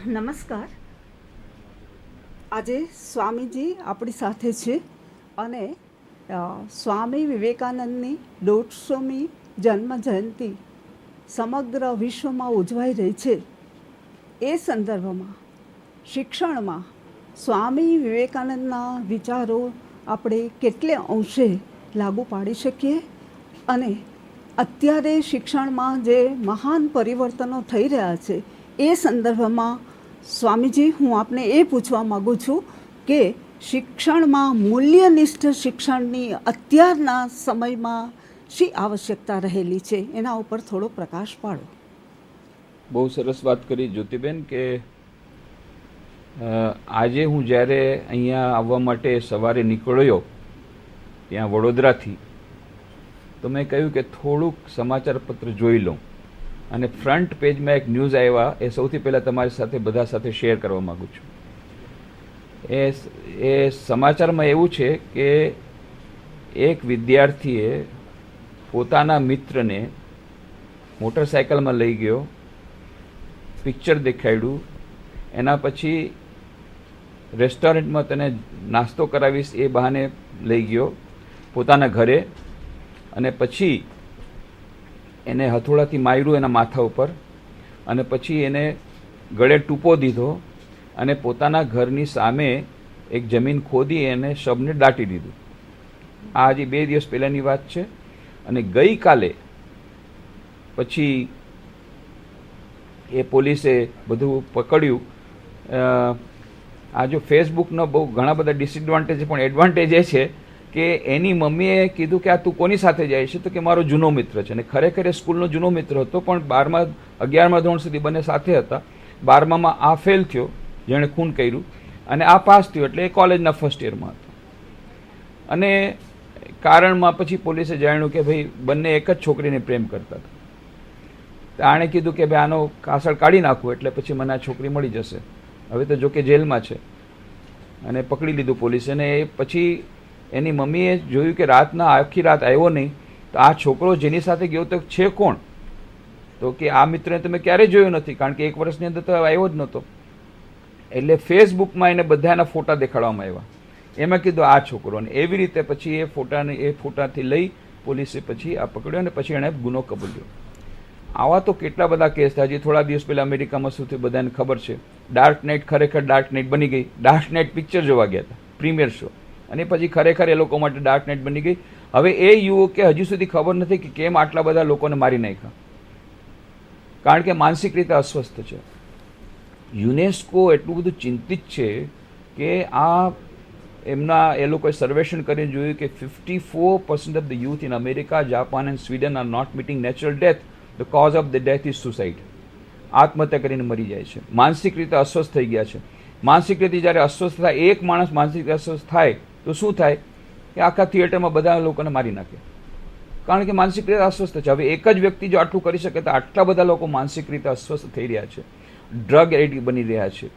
નમસ્કાર. આજે સ્વામીજી આપણી સાથે છે અને સ્વામી વિવેકાનંદની 150મી જન્મ જયંતિ સમગ્ર વિશ્વમાં ઉજવાઈ રહી છે. એ સંદર્ભમાં શિક્ષણમાં સ્વામી વિવેકાનંદના વિચારો આપણે કેટલે અંશે લાગુ પાડી શકીએ અને અત્યારે શિક્ષણમાં જે મહાન પરિવર્તનો થઈ રહ્યા છે એ સંદર્ભમાં સ્વામીજી હું આપને એ પૂછવા માગું છું કે શિક્ષણમાં મૂલ્યનિષ્ઠ શિક્ષણની અત્યારના સમયમાં શી આવશ્યકતા રહેલી છે એના ઉપર થોડો પ્રકાશ પાડો. બહુ સરસ વાત કરી જ્યોતિબેન કે આજે હું જ્યારે અહીંયા આવવા માટે સવારે નીકળ્યો ત્યાં વડોદરાથી તો મેં કહ્યું કે થોડુંક સમાચાર પત્ર જોઈ લઉં અને ફ્રન્ટ પેજમાં એક ન્યૂઝ આવ્યા એ સૌથી પહેલાં તમારી સાથે બધા સાથે શેર કરવા માગું છું. એ સમાચારમાં એવું છે કે એક વિદ્યાર્થીએ પોતાના મિત્રને મોટરસાઇકલમાં લઈ ગયો, પિક્ચર દેખાડ્યું, એના પછી રેસ્ટોરન્ટમાં તને નાસ્તો કરાવીશ એ બહાને લઈ ગયો પોતાના ઘરે અને પછી એને હથોડાથી માર્યું એના માથા ઉપર અને પછી એને ગળે ટૂંપો દીધો અને પોતાના ઘરની સામે એક જમીન ખોદી એને શબને દાટી દીધું. આ હજી 2 દિવસ પહેલાંની વાત છે. અને ગઈકાલે પછી એ પોલીસે બધું પકડ્યું. આ જો ફેસબુકનો બહુ ઘણા બધા ડિસએડવાન્ટેજ છે, પણ એડવાન્ટેજ એ છે કે એની મમ્મીએ કીધું કે આ તું કોની સાથે જાય છે, તો કે મારો જૂનો મિત્ર છે. અને ખરેખર એ સ્કૂલનો જૂનો મિત્ર હતો, પણ 11મા ધોરણ સુધી બંને સાથે હતા. 12મામાં આ ફેલ થયો, જેણે ખૂન કર્યું, અને આ પાસ થયો, એટલે એ કોલેજના ફર્સ્ટ યરમાં હતો. અને કારણમાં પછી પોલીસે જાણ્યું કે ભાઈ બંને એક જ છોકરીને પ્રેમ કરતા હતા. આણે કીધું કે ભાઈ આનો કાસળ કાઢી નાખવું એટલે પછી મને આ છોકરી મળી જશે. હવે તો જોકે જેલમાં છે અને પકડી લીધું પોલીસે. અને એ પછી એની મમ્મીએ જોયું કે આખી રાત આવ્યો નહીં, તો આ છોકરો જેની સાથે ગયો તો છે કોણ? તો કે આ મિત્રને તમે ક્યારેય જોયો નથી, કારણ કે 1 વર્ષની અંદર તો આવ્યો જ નહોતો. એટલે ફેસબુકમાં એને બધાના ફોટા દેખાડવામાં આવ્યા. એમાં કીધું આ છોકરો. અને એવી રીતે પછી એ ફોટાથી લઈ પોલીસે પછી આ પકડ્યો અને પછી એણે ગુનો કબૂલ્યો. આવા તો કેટલા બધા કેસ થયા. હજી થોડા દિવસ પહેલાં અમેરિકામાં શું થયું બધાને ખબર છે. ડાર્ક નાઇટ ખરેખર ડાર્ક નાઇટ બની ગઈ. ડાર્ક નાઇટ પિક્ચર જોવા ગયા હતા, પ્રીમિયર શો, અને પછી ખરેખર એ લોકો માટે ડાર્ક નાઇટ બની ગઈ. હવે એ યુવકે હજી સુધી ખબર નથી કે કેમ આટલા બધા લોકોને મારી નાખ્યા, કારણ કે માનસિક રીતે અસ્વસ્થ છે. યુનેસ્કો એટલું બધું ચિંતિત છે કે એ લોકોએ સર્વેક્ષણ કરીને જોયું કે 54% of the youth in America, Japan and Sweden are not meeting natural death. The cause of the death is suicide. આત્મહત્યા કરીને મરી જાય છે. માનસિક રીતે અસ્વસ્થ થઈ ગયા છે. માનસિક રીતે જ્યારે અસ્વસ્થ થાય, એક માણસ માનસિક અસ્વસ્થ થાય તો શું થાય કે આખા થિયેટરમાં બધા લોકોને મારી નાખે, કારણ કે માનસિક રીતે અસ્વસ્થ છે. હવે એક જ વ્યક્તિ જો આટલું કરી શકે તો આટલા બધા લોકો માનસિક રીતે અસ્વસ્થ થઈ રહ્યા છે, ડ્રગ એડિક્ટ બની રહ્યા છે.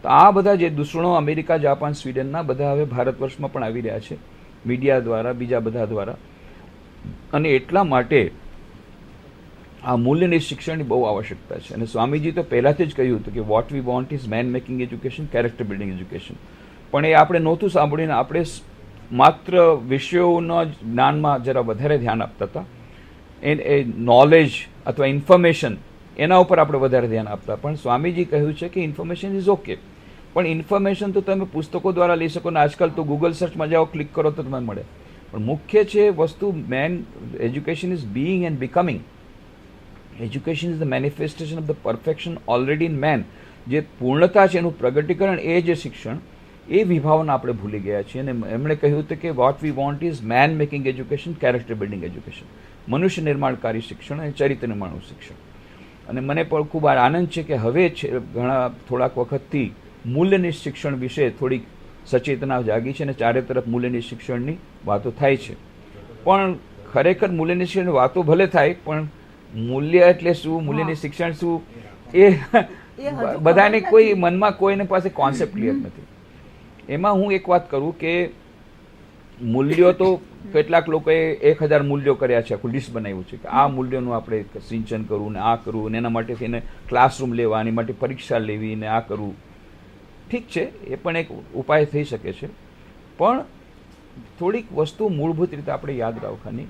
તો આ બધા જે દૂષણો અમેરિકા, જાપાન, સ્વીડનના બધા હવે ભારત વર્ષમાં પણ આવી રહ્યા છે, મીડિયા દ્વારા, બીજા બધા દ્વારા. અને એટલા માટે આ મૂલ્યની શિક્ષણની બહુ આવશ્યકતા છે. અને સ્વામીજી તો પહેલાંથી જ કહ્યું હતું કે what we want is man making education, character building education. પણ એ આપણે નહોતું સાંભળીને આપણે માત્ર વિષયોના જ્ઞાનમાં જરા વધારે ધ્યાન આપતા હતા. એ નોલેજ અથવા ઇન્ફોર્મેશન એના ઉપર આપણે વધારે ધ્યાન આપતા. પણ સ્વામીજી કહ્યું છે કે ઇન્ફોર્મેશન ઇઝ ઓકે, પણ ઇન્ફોર્મેશન તો તમે પુસ્તકો દ્વારા લઈ શકો ને આજકાલ તો ગૂગલ સર્ચમાં જાઓ, ક્લિક કરો તો તમને મળે. પણ મુખ્ય છે વસ્તુ education is being and becoming. Education is the manifestation of the perfection already in man. જે પૂર્ણતા છે એનું પ્રગટીકરણ એ જે શિક્ષણ, એ વિભાવના આપણે ભૂલી ગયા છીએ. અને એમણે કહ્યું હતું કે what we want is man making education, character building education. મનુષ્ય નિર્માણકારી શિક્ષણ અને ચરિત્ર નિર્માણનું શિક્ષણ. અને મને પણ ખૂબ આનંદ છે કે હવે થોડાક વખતથી મૂલ્યની શિક્ષણ વિશે થોડીક સચેતના જાગી છે અને ચારે તરફ મૂલ્યની શિક્ષણની વાતો થાય છે. પણ ખરેખર મૂલ્યની શિક્ષણની વાતો ભલે થાય, પણ મૂલ્ય એટલે શું, મૂલ્યની શિક્ષણ શું, એ બધાને કોઈ મનમાં કોઈને પાસે કોન્સેપ્ટ ક્લિયર નથી. એમાં હું એક વાત કરું કે મૂલ્યો તો કેટલાક લોકોએ 1000 મૂલ્યો કર્યા છે, આખું લિસ્ટ બનાવ્યું છે કે આ મૂલ્યોનું આપણે સિંચન કરવું ને આ કરવું ને એના માટે થઈને ક્લાસરૂમ લેવા, એની માટે પરીક્ષા લેવી ને આ કરવું. ઠીક છે, એ પણ એક ઉપાય થઈ શકે છે, પણ થોડીક વસ્તુ મૂળભૂત રીતે આપણે યાદ રાખવાની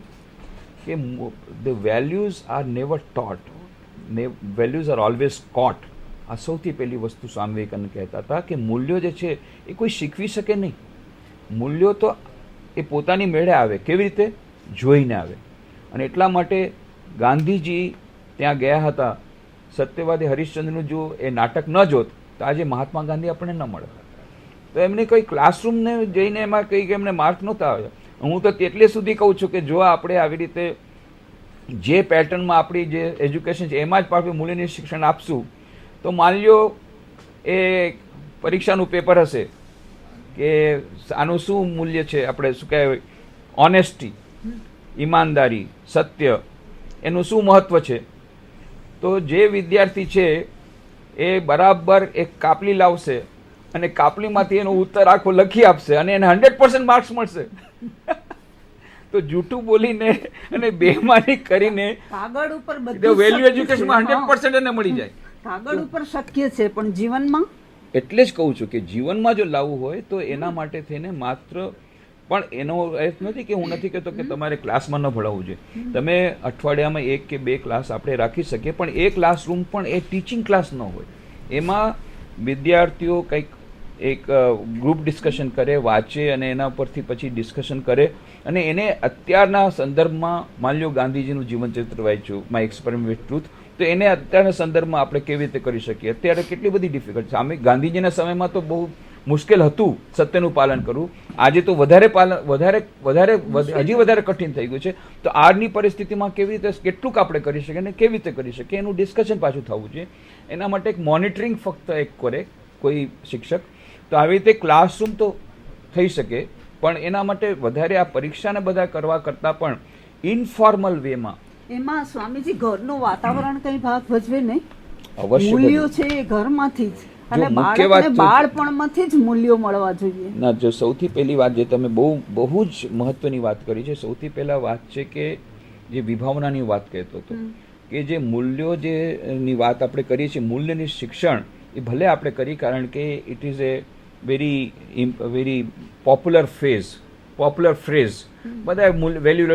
કે the values are never taught, values are always caught. આ સૌથી પહેલી વસ્તુ સ્વામી વિવેકાનંદ કહેતા હતા કે મૂલ્યો જે છે એ કોઈ શીખવી શકે નહીં. મૂલ્યો તો એ પોતાની મેળે આવે. કેવી રીતે? જોઈને આવે. અને એટલા માટે ગાંધીજી ત્યાં ગયા હતા. સત્યવાદી હરિશ્ચંદ્રનું જો એ નાટક ન જોત તો આજે મહાત્મા ગાંધી આપણને ન મળે. તો એમને કોઈ ક્લાસરૂમને જઈને એમાં કંઈક એમને માર્ક નહોતા આવ્યા. હું તો એટલે સુધી કહું છું કે જો આપણે આવી રીતે જે પેટર્નમાં આપણી જે એજ્યુકેશન છે એમાં જ પાછું મૂલ્યનું શિક્ષણ આપશું તો માની લો એ પરીક્ષાનું પેપર હશે કે આનું શું મૂલ્ય છે, આપણે શું કહેવાય, ઓનેસ્ટી, ઈમાનદારી, સત્ય, એનું શું મહત્વ છે. તો જે વિદ્યાર્થી છે એ બરાબર એક કાપલી લાવશે અને કાપલીમાંથી એનો ઉત્તર આખો લખી આપશે અને એને 100% માર્ક્સ મળશે. તો જૂઠું બોલીને અને બેમાની કરીને કાગળ ઉપર વેલ્યુ એજ્યુકેશનમાં 100% એને મળી જાય. કાગળ ઉપર શક્ય છે, પણ જીવનમાં એટલે જ કહું છું કે જીવનમાં જો લાવવું હોય તો એના માટે થઈને માત્ર, પણ એનો અર્થ નથી કે હું નથી કહેતો કે તમારે ક્લાસમાં ન ભણાવવું જોઈએ. તમે અઠવાડિયામાં 1 કે 2 ક્લાસ આપણે રાખી શકીએ, પણ એ ક્લાસરૂમ પણ એ ટીચિંગ ક્લાસ ન હોય. એમાં વિદ્યાર્થીઓ કંઈક એક ગ્રુપ ડિસ્કશન કરે, વાંચે અને એના પરથી પછી ડિસ્કશન કરે અને એને અત્યારના સંદર્ભમાં, માની લો ગાંધીજીનું જીવનચરિત્ર વાંચ્યું, માય એક્સપેરિમેન્ટ વિથ ટ્રુથ, તો એને અત્યારના સંદર્ભમાં આપણે કેવી રીતે કરી શકીએ. અત્યારે કેટલી બધી ડિફિકલ્ટ છે. અમે ગાંધીજીના સમયમાં તો બહુ મુશ્કેલ હતું સત્યનું પાલન કરવું. આજે તો વધારે હજી વધારે કઠિન થઈ ગયું છે. તો આજની પરિસ્થિતિમાં કેવી રીતે, કેટલુંક આપણે કરી શકીએ અને કેવી રીતે કરી શકીએ એનું ડિસ્કશન પાછું થવું જોઈએ. એના માટે એક મોનિટરિંગ ફક્ત એક કરે કોઈ શિક્ષક. તો આવી રીતે ક્લાસરૂમ તો થઈ શકે, પણ એના માટે વધારે આ પરીક્ષાને બધા કરવા કરતાં પણ ઇનફોર્મલ વેમાં એમાં સ્વામીજી ઘરનું વાતાવરણ કઈ ભાગ ભજવે નહીં? અવશ્ય મૂલ્યો છે એ ઘરમાંથી જ, અને મુખ્ય વાત બાળકને બાળપણમાંથી જ મૂલ્યો મળવા જોઈએ. ના, જો સૌથી પહેલી વાત જે તમે બહુ જ મહત્વની વાત કરી છે, સૌથી પહેલા વાત છે કે જે વિભાવનાની વાત કહેતો હતો કે જે મૂલ્યો જે ની વાત આપણે કરીએ છીએ, મૂલ્યની શિક્ષણ એ ભલે આપણે કરી, કારણ કે it is a very popular phrase. બધા value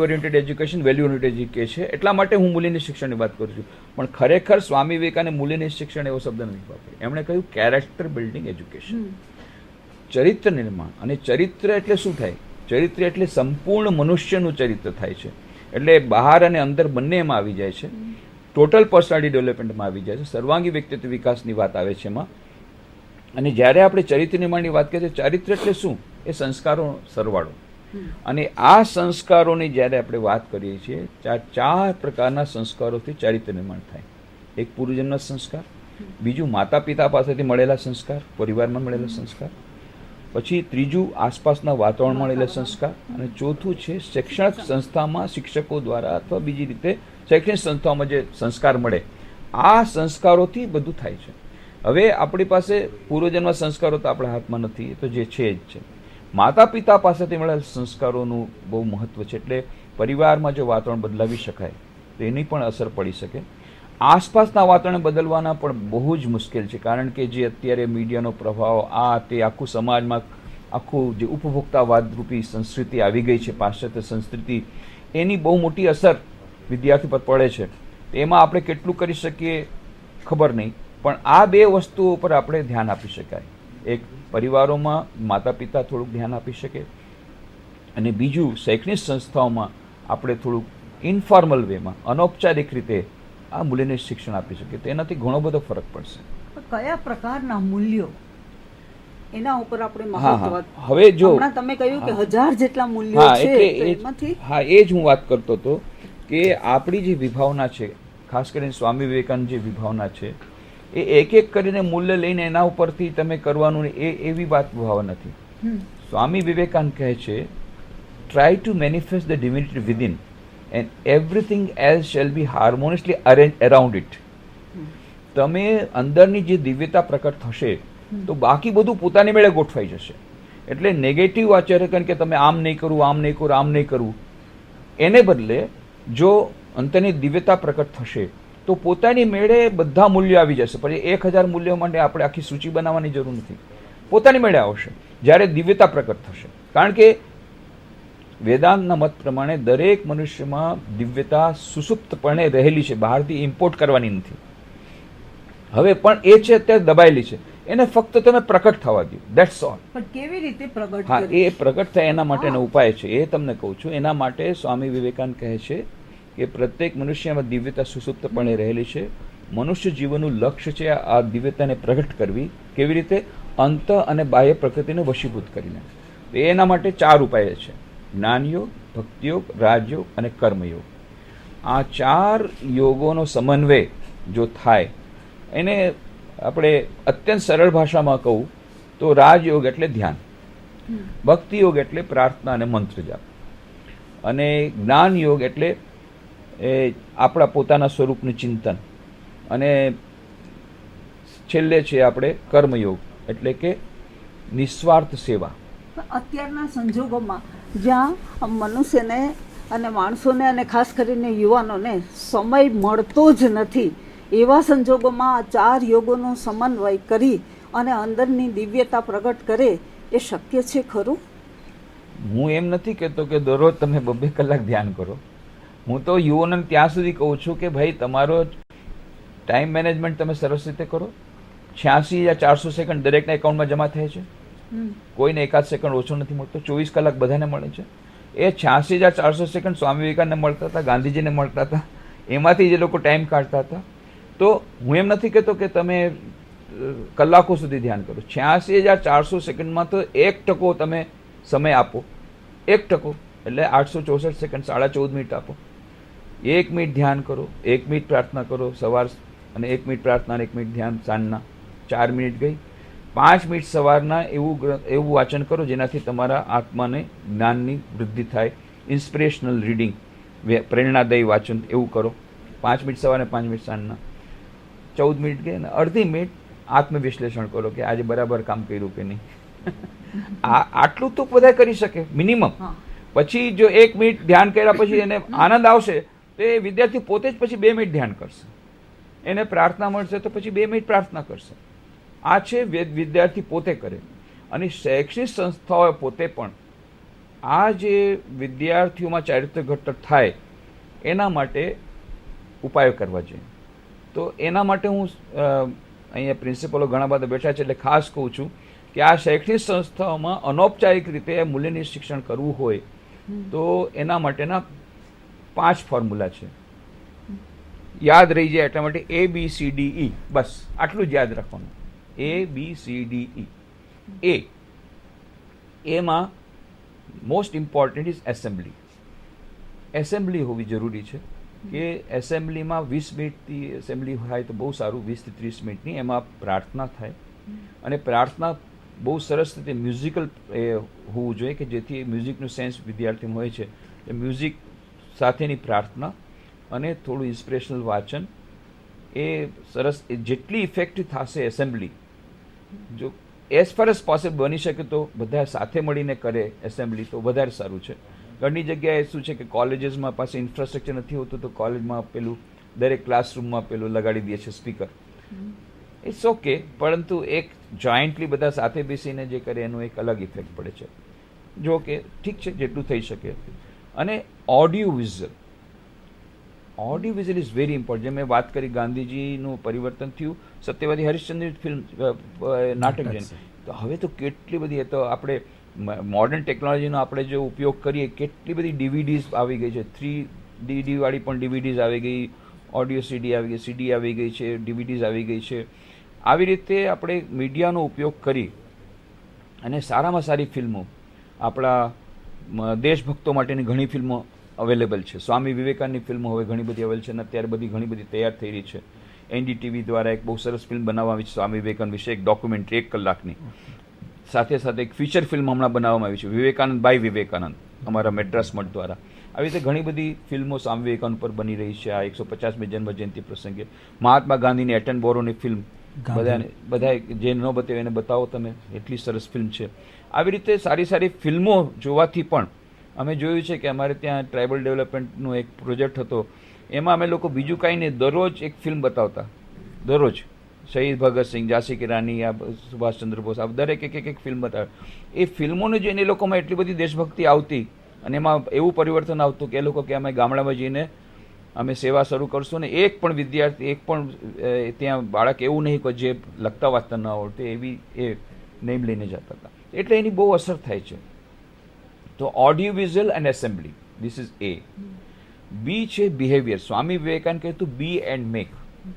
oriented education, value oriented education, એટલા માટે હું મૂલ્યની શિક્ષણની વાત કરું છું. પણ ખરેખર સ્વામી વિવેકાનંદે મૂલ્યની શિક્ષણ એવો શબ્દ નથી વાપર્યો. એમણે કહ્યું કેરેક્ટર બિલ્ડિંગ એજ્યુકેશન, ચરિત્ર નિર્માણ. અને ચરિત્ર એટલે શું થાય? ચરિત્ર એટલે સંપૂર્ણ મનુષ્યનું ચરિત્ર થાય છે. એટલે બહાર અને અંદર બંને એમાં આવી જાય છે. ટોટલ પર્સનાલિટી ડેવલપમેન્ટમાં આવી જાય છે. સર્વાંગી વ્યક્તિત્વ વિકાસની વાત આવે છે એમાં. અને જ્યારે આપણે ચરિત્ર નિર્માણની વાત કરીએ, ચરિત્ર એટલે શું? એ સંસ્કારોનો સરવાળો. અને આ સંસ્કારોની જ્યારે આપણે વાત કરીએ છીએ, 4 પ્રકારના સંસ્કારોથી ચારિત્ર નિર્માણ થાય. એક પૂર્વજન્મ સંસ્કાર, બીજું માતા પિતા પાસેથી મળેલા સંસ્કાર, પરિવારમાં મળેલા સંસ્કાર, પછી ત્રીજું આસપાસના વાતાવરણ મળેલા સંસ્કાર, અને ચોથું છે શૈક્ષણિક સંસ્થામાં શિક્ષકો દ્વારા અથવા બીજી રીતે શૈક્ષણિક સંસ્થાઓમાં જે સંસ્કાર મળે. આ સંસ્કારોથી બધું થાય છે. હવે આપણી પાસે પૂર્વજન્મ સંસ્કારો તો આપણા હાથમાં નથી, એ તો જે છે જ છે. માતા પિતા પાસેથી મળેલા સંસ્કારોનું બહુ મહત્વ છે. એટલે પરિવારમાં જો વાતાવરણ બદલાવી શકાય તો એની પણ અસર પડી શકે. આસપાસના વાતાવરણ બદલવાના પણ બહુ જ મુશ્કેલ છે, કારણ કે જે અત્યારે મીડિયાનો પ્રભાવ, તે આખું સમાજમાં આખું જે ઉપભોક્તાવાદ રૂપી સંસ્કૃતિ આવી ગઈ છે, પાશ્ચાત્ય સંસ્કૃતિ, એની બહુ મોટી અસર વિદ્યાર્થી પર પડે છે. એમાં આપણે કેટલું કરી શકીએ ખબર નહીં, પણ આ 2 વસ્તુઓ પર આપણે ધ્યાન આપી શકાય. એક, પરિવારોમાં માતા પિતા થોડુંક ધ્યાન આપી શકે, અને બીજું શૈક્ષણિક સંસ્થાઓમાં આપણે થોડુંક ઇન્ફોર્મલ વેમાં, અનૌપચારિક રીતે આ મૂલ્યને શિક્ષણ આપી શકીએ. તો એનાથી ઘણો બધો ફરક પડશે. કયા પ્રકારના મૂલ્યો, એના ઉપર આપણે હા, હવે જો તમે કહ્યું કે 1000 જેટલા મૂલ્યો છે, એમાંથી એ જ હું વાત કરતો હતો કે આપણી જે વિભાવના છે, ખાસ કરીને સ્વામી વિવેકાનંદ જે વિભાવના છે, એ એક કરીને મૂલ્ય લઈને એના ઉપરથી તમે કરવાનું, એવી વાત ભાવના નથી. સ્વામી વિવેકાનંદ કહે છે, try to manifest the divinity within and everything else shall be harmoniously arrange around it. તમે અંદરની જે દિવ્યતા પ્રકટ થશે તો બાકી બધું પોતાની મેળે ગોઠવાઈ જશે. એટલે નેગેટિવ આચરણ કે તમે આમ નહીં કરવું, આમ નહીં કરવું, આમ નહીં કરવું, એને બદલે જો અંતરની દિવ્યતા પ્રકટ થશે તો પોતાની મેળે બધા મૂલ્યો આવી જશે. પછી 1000 મૂલ્યો માટે આપણે આખી સૂચિ બનાવવાની જરૂર નથી, પોતાની મેળે આવશે જ્યારે દિવ્યતા પ્રકટ થશે. કારણ કે વેદાંતના મત પ્રમાણે દરેક મનુષ્યમાં દિવ્યતા સુસુપ્તપણે રહેલી છે, બહારથી ઇમ્પોર્ટ કરવાની નથી. હવે પણ એ છે અત્યારે દબાયેલી છે, એને ફક્ત તમે પ્રકટ થવા દો, દેટ્સ ઓલ. પણ કેવી રીતે પ્રગટ હા, કરવી? એ પ્રગટ થાય એના માટેનો ઉપાય છે, એ તમને કહું છું. એના માટે સ્વામી વિવેકાનંદ કહે છે કે પ્રત્યેક મનુષ્યમાં દિવ્યતા સુસુપ્તપણે રહેલી છે. મનુષ્ય જીવનનું લક્ષ્ય છે આ દિવ્યતાને પ્રગટ કરવી. કેવી રીતે? અંત અને બાહ્ય પ્રકૃતિને વશીભૂત કરીને. એના માટે 4 ઉપાય છે: જ્ઞાનયોગ, ભક્તિયોગ, રાજયોગ અને કર્મયોગ. આ 4 યોગોનો સમન્વય જો થાય, એને આપણે અત્યંત સરળ ભાષામાં કહું તો રાજયોગ એટલે ધ્યાન, ભક્તિયોગ એટલે પ્રાર્થના અને મંત્ર જાપ, અને જ્ઞાન યોગ એટલે આપણા પોતાના સ્વરૂપનું ચિંતન, અને છેલ્લે છે આપણે કર્મયોગ એટલે કે નિસ્વાર્થ સેવા. અત્યારના સંજોગોમાં જ્યાં મનુષ્યને અને માણસોને અને ખાસ કરીને યુવાનોને સમય મળતો જ નથી, એવા સંજોગોમાં આ 4 યોગોનો સમન્વય કરી અને અંદરની દિવ્યતા પ્રગટ કરે એ શક્ય છે ખરું? હું એમ નથી કહેતો કે દરરોજ તમે 2 કલાક ધ્યાન કરો. હું તો યુવાનોને ત્યાં સુધી કહું છું કે ભાઈ તમારો ટાઈમ મેનેજમેન્ટ તમે સરસ રીતે કરો. 86,400 સેકન્ડ દરેકના એકાઉન્ટમાં જમા થાય છે, કોઈને 1 સેકન્ડ ઓછો નથી મળતો. 24 કલાક બધાને મળે છે. એ 86,400 સેકન્ડ સ્વામી વિવેકાનંદને મળતા હતા, ગાંધીજીને મળતા હતા, એમાંથી જે લોકો ટાઈમ કાઢતા હતા. તો હું એમ નથી કહેતો કે તમે કલાકો સુધી ધ્યાન કરો. 86,400 સેકન્ડમાં તો 1% તમે સમય આપો. 1% એટલે 864 સેકન્ડ, 14.5 મિનિટ આપો. 1 મિનિટ ધ્યાન કરો, 1 મિનિટ પ્રાર્થના કરો સવાર, અને 1 મિનિટ પ્રાર્થના અને 1 મિનિટ ધ્યાન સાંજના. 4 મિનિટ ગઈ. 5 મિનિટ સવારના એવું વાંચન કરો જેનાથી તમારા આત્માને જ્ઞાનની વૃદ્ધિ થાય. ઇન્સ્પિરેશનલ રીડિંગ, પ્રેરણાદાયી વાંચન એવું કરો. 5 મિનિટ સવારે, 5 મિનિટ સાંજના. 14 મિનિટ ગઈ, અને અડધી મિનિટ આત્મવિશ્લેષણ કરો કે આજે બરાબર કામ કર્યું કે નહીં. આટલું તો બધા કરી શકે મિનિમમ. પછી જો 1 મિનિટ ધ્યાન કર્યા પછી એને આનંદ આવશે તો એ વિદ્યાર્થી પોતે જ પછી 2 મિનિટ ધ્યાન કરશે. એને પ્રાર્થના મળશે તો પછી 2 મિનિટ પ્રાર્થના કરશે. આ છે વિદ્યાર્થી પોતે કરે. અને શૈક્ષણિક સંસ્થાઓ પોતે પણ આ જે વિદ્યાર્થીઓમાં ચારિત્ર્ય ઘટક થાય એના માટે ઉપાયો કરવા જોઈએ. તો એના માટે હું અહીંયા પ્રિન્સિપલો ઘણા બધા બેઠા છે એટલે ખાસ કહું છું કે આ શૈક્ષણિક સંસ્થાઓમાં અનૌપચારિક રીતે મૂલ્યનિષ્ઠ શિક્ષણ કરવું હોય તો એના માટેના 5 ફોર્મ્યુલા છે. યાદ રહી જાય એટલા માટે ABCDE, બસ આટલું જ યાદ રાખવાનું. ABCDE. એમાં most important is assembly. Assembly હોવી જરૂરી છે કે એસેમ્બલીમાં 20 મિનિટથી એસેમ્બલી થાય તો બહુ સારું. 20 થી 30 મિનિટની એમાં પ્રાર્થના થાય, અને પ્રાર્થના બહુ સરસ રીતે મ્યુઝિકલ હોવું જોઈએ કે જેથી મ્યુઝિકનું સેન્સ વિદ્યાર્થીમાં હોય છે. એ મ્યુઝિક સાથેની પ્રાર્થના અને થોડું ઇન્સ્પિરેશનલ વાંચન એ સરસ. જેટલી ઇફેક્ટિવ થશે એસેમ્બલી, જો એઝ ફાર એઝ પોસિબલ બની શકે તો બધા સાથે મળીને કરે એસેમ્બલી તો વધારે સારું છે. ઘણી જગ્યાએ શું છે કે કોલેજીસમાં પાસે ઇન્ફ્રાસ્ટ્રક્ચર નથી હોતું તો કોલેજમાં પેલું દરેક ક્લાસરૂમમાં પેલું લગાડી દે છે સ્પીકર. ઇટ્સ ઓકે, પરંતુ એક જોઈન્ટલી બધા સાથે બેસીને જે કરે એનો એક અલગ ઇફેક્ટ પડે છે. જો કે ઠીક છે જેટલું થઈ શકે. અને audio visual is very important. જે મેં વાત કરી ગાંધીજીનું પરિવર્તન થયું સત્યવાદી હરિશ્ચંદ્ર ફિલ્મ નાટક જઈને, તો હવે તો કેટલી બધી, તો આપણે મોડર્ન ટેકનોલોજીનો આપણે જો ઉપયોગ કરીએ કેટલી બધી DVDs આવી ગઈ છે. 3D વાળી પણ DVDs આવી ગઈ, ઓડિયો CD આવી ગઈ, CD આવી ગઈ છે, DVDs આવી ગઈ છે. આવી રીતે આપણે મીડિયાનો ઉપયોગ કરી અને સારામાં સારી ફિલ્મો, આપણા દેશભક્તો માટેની ઘણી ફિલ્મો અવેલેબલ છે. સ્વામી વિવેકાનંદની ફિલ્મો હવે ઘણી બધી અવેલેબલ છે અને અત્યારે બધી ઘણી બધી તૈયાર થઈ રહી છે. NDTV દ્વારા એક બહુ સરસ ફિલ્મ બનાવવામાં આવી છે સ્વામી વિવેકાનંદ વિશે, એક ડોક્યુમેન્ટરી 1 કલાકની. સાથે સાથે એક ફીચર ફિલ્મ હમણાં બનાવવામાં આવી છે, વિવેકાનંદ બાય વિવેકાનંદ, અમારા મેડ્રાસ મઠ દ્વારા. આવી રીતે ઘણી બધી ફિલ્મો સ્વામી વિવેકાનંદ પર બની રહી છે. આ 150મી જન્મ જયંતિ પ્રસંગે મહાત્મા ગાંધીની એટનબોરોની ફિલ્મ બધા જે ન બતાવે એને બતાવો તમે, એટલી સરસ ફિલ્મ છે. આવી રીતે સારી સારી ફિલ્મો જોવાથી પણ અમે જોયું છે કે અમારે ત્યાં ટ્રાઇબલ ડેવલપમેન્ટનો એક પ્રોજેક્ટ હતો, એમાં અમે લોકો બીજું કાંઈ નહીં, દરરોજ એક ફિલ્મ બતાવતા, દરરોજ શહીદ ભગતસિંહ, ઝાંસી કી રાની, આ સુભાષચંદ્ર બોઝ, આ દરેક એક ફિલ્મ બતાવે. એ ફિલ્મોને જોઈને એ લોકોમાં એટલી બધી દેશભક્તિ આવતી અને એમાં એવું પરિવર્તન આવતું કે એ લોકો કે અમે ગામડામાં જઈને અમે સેવા શરૂ કરશું ને એક પણ વિદ્યાર્થી, એક પણ ત્યાં બાળક એવું નહીં કે જે લખતા વાંચતા ન આવડતું, એવી એ નેમ લઈને જતા હતા. એટલે એની બહુ અસર થાય છે. તો audio visual and assembly, this is A. B છે બિહેવિયર. સ્વામી વિવેકાનંદ કહેતું બી એન્ડ મેક.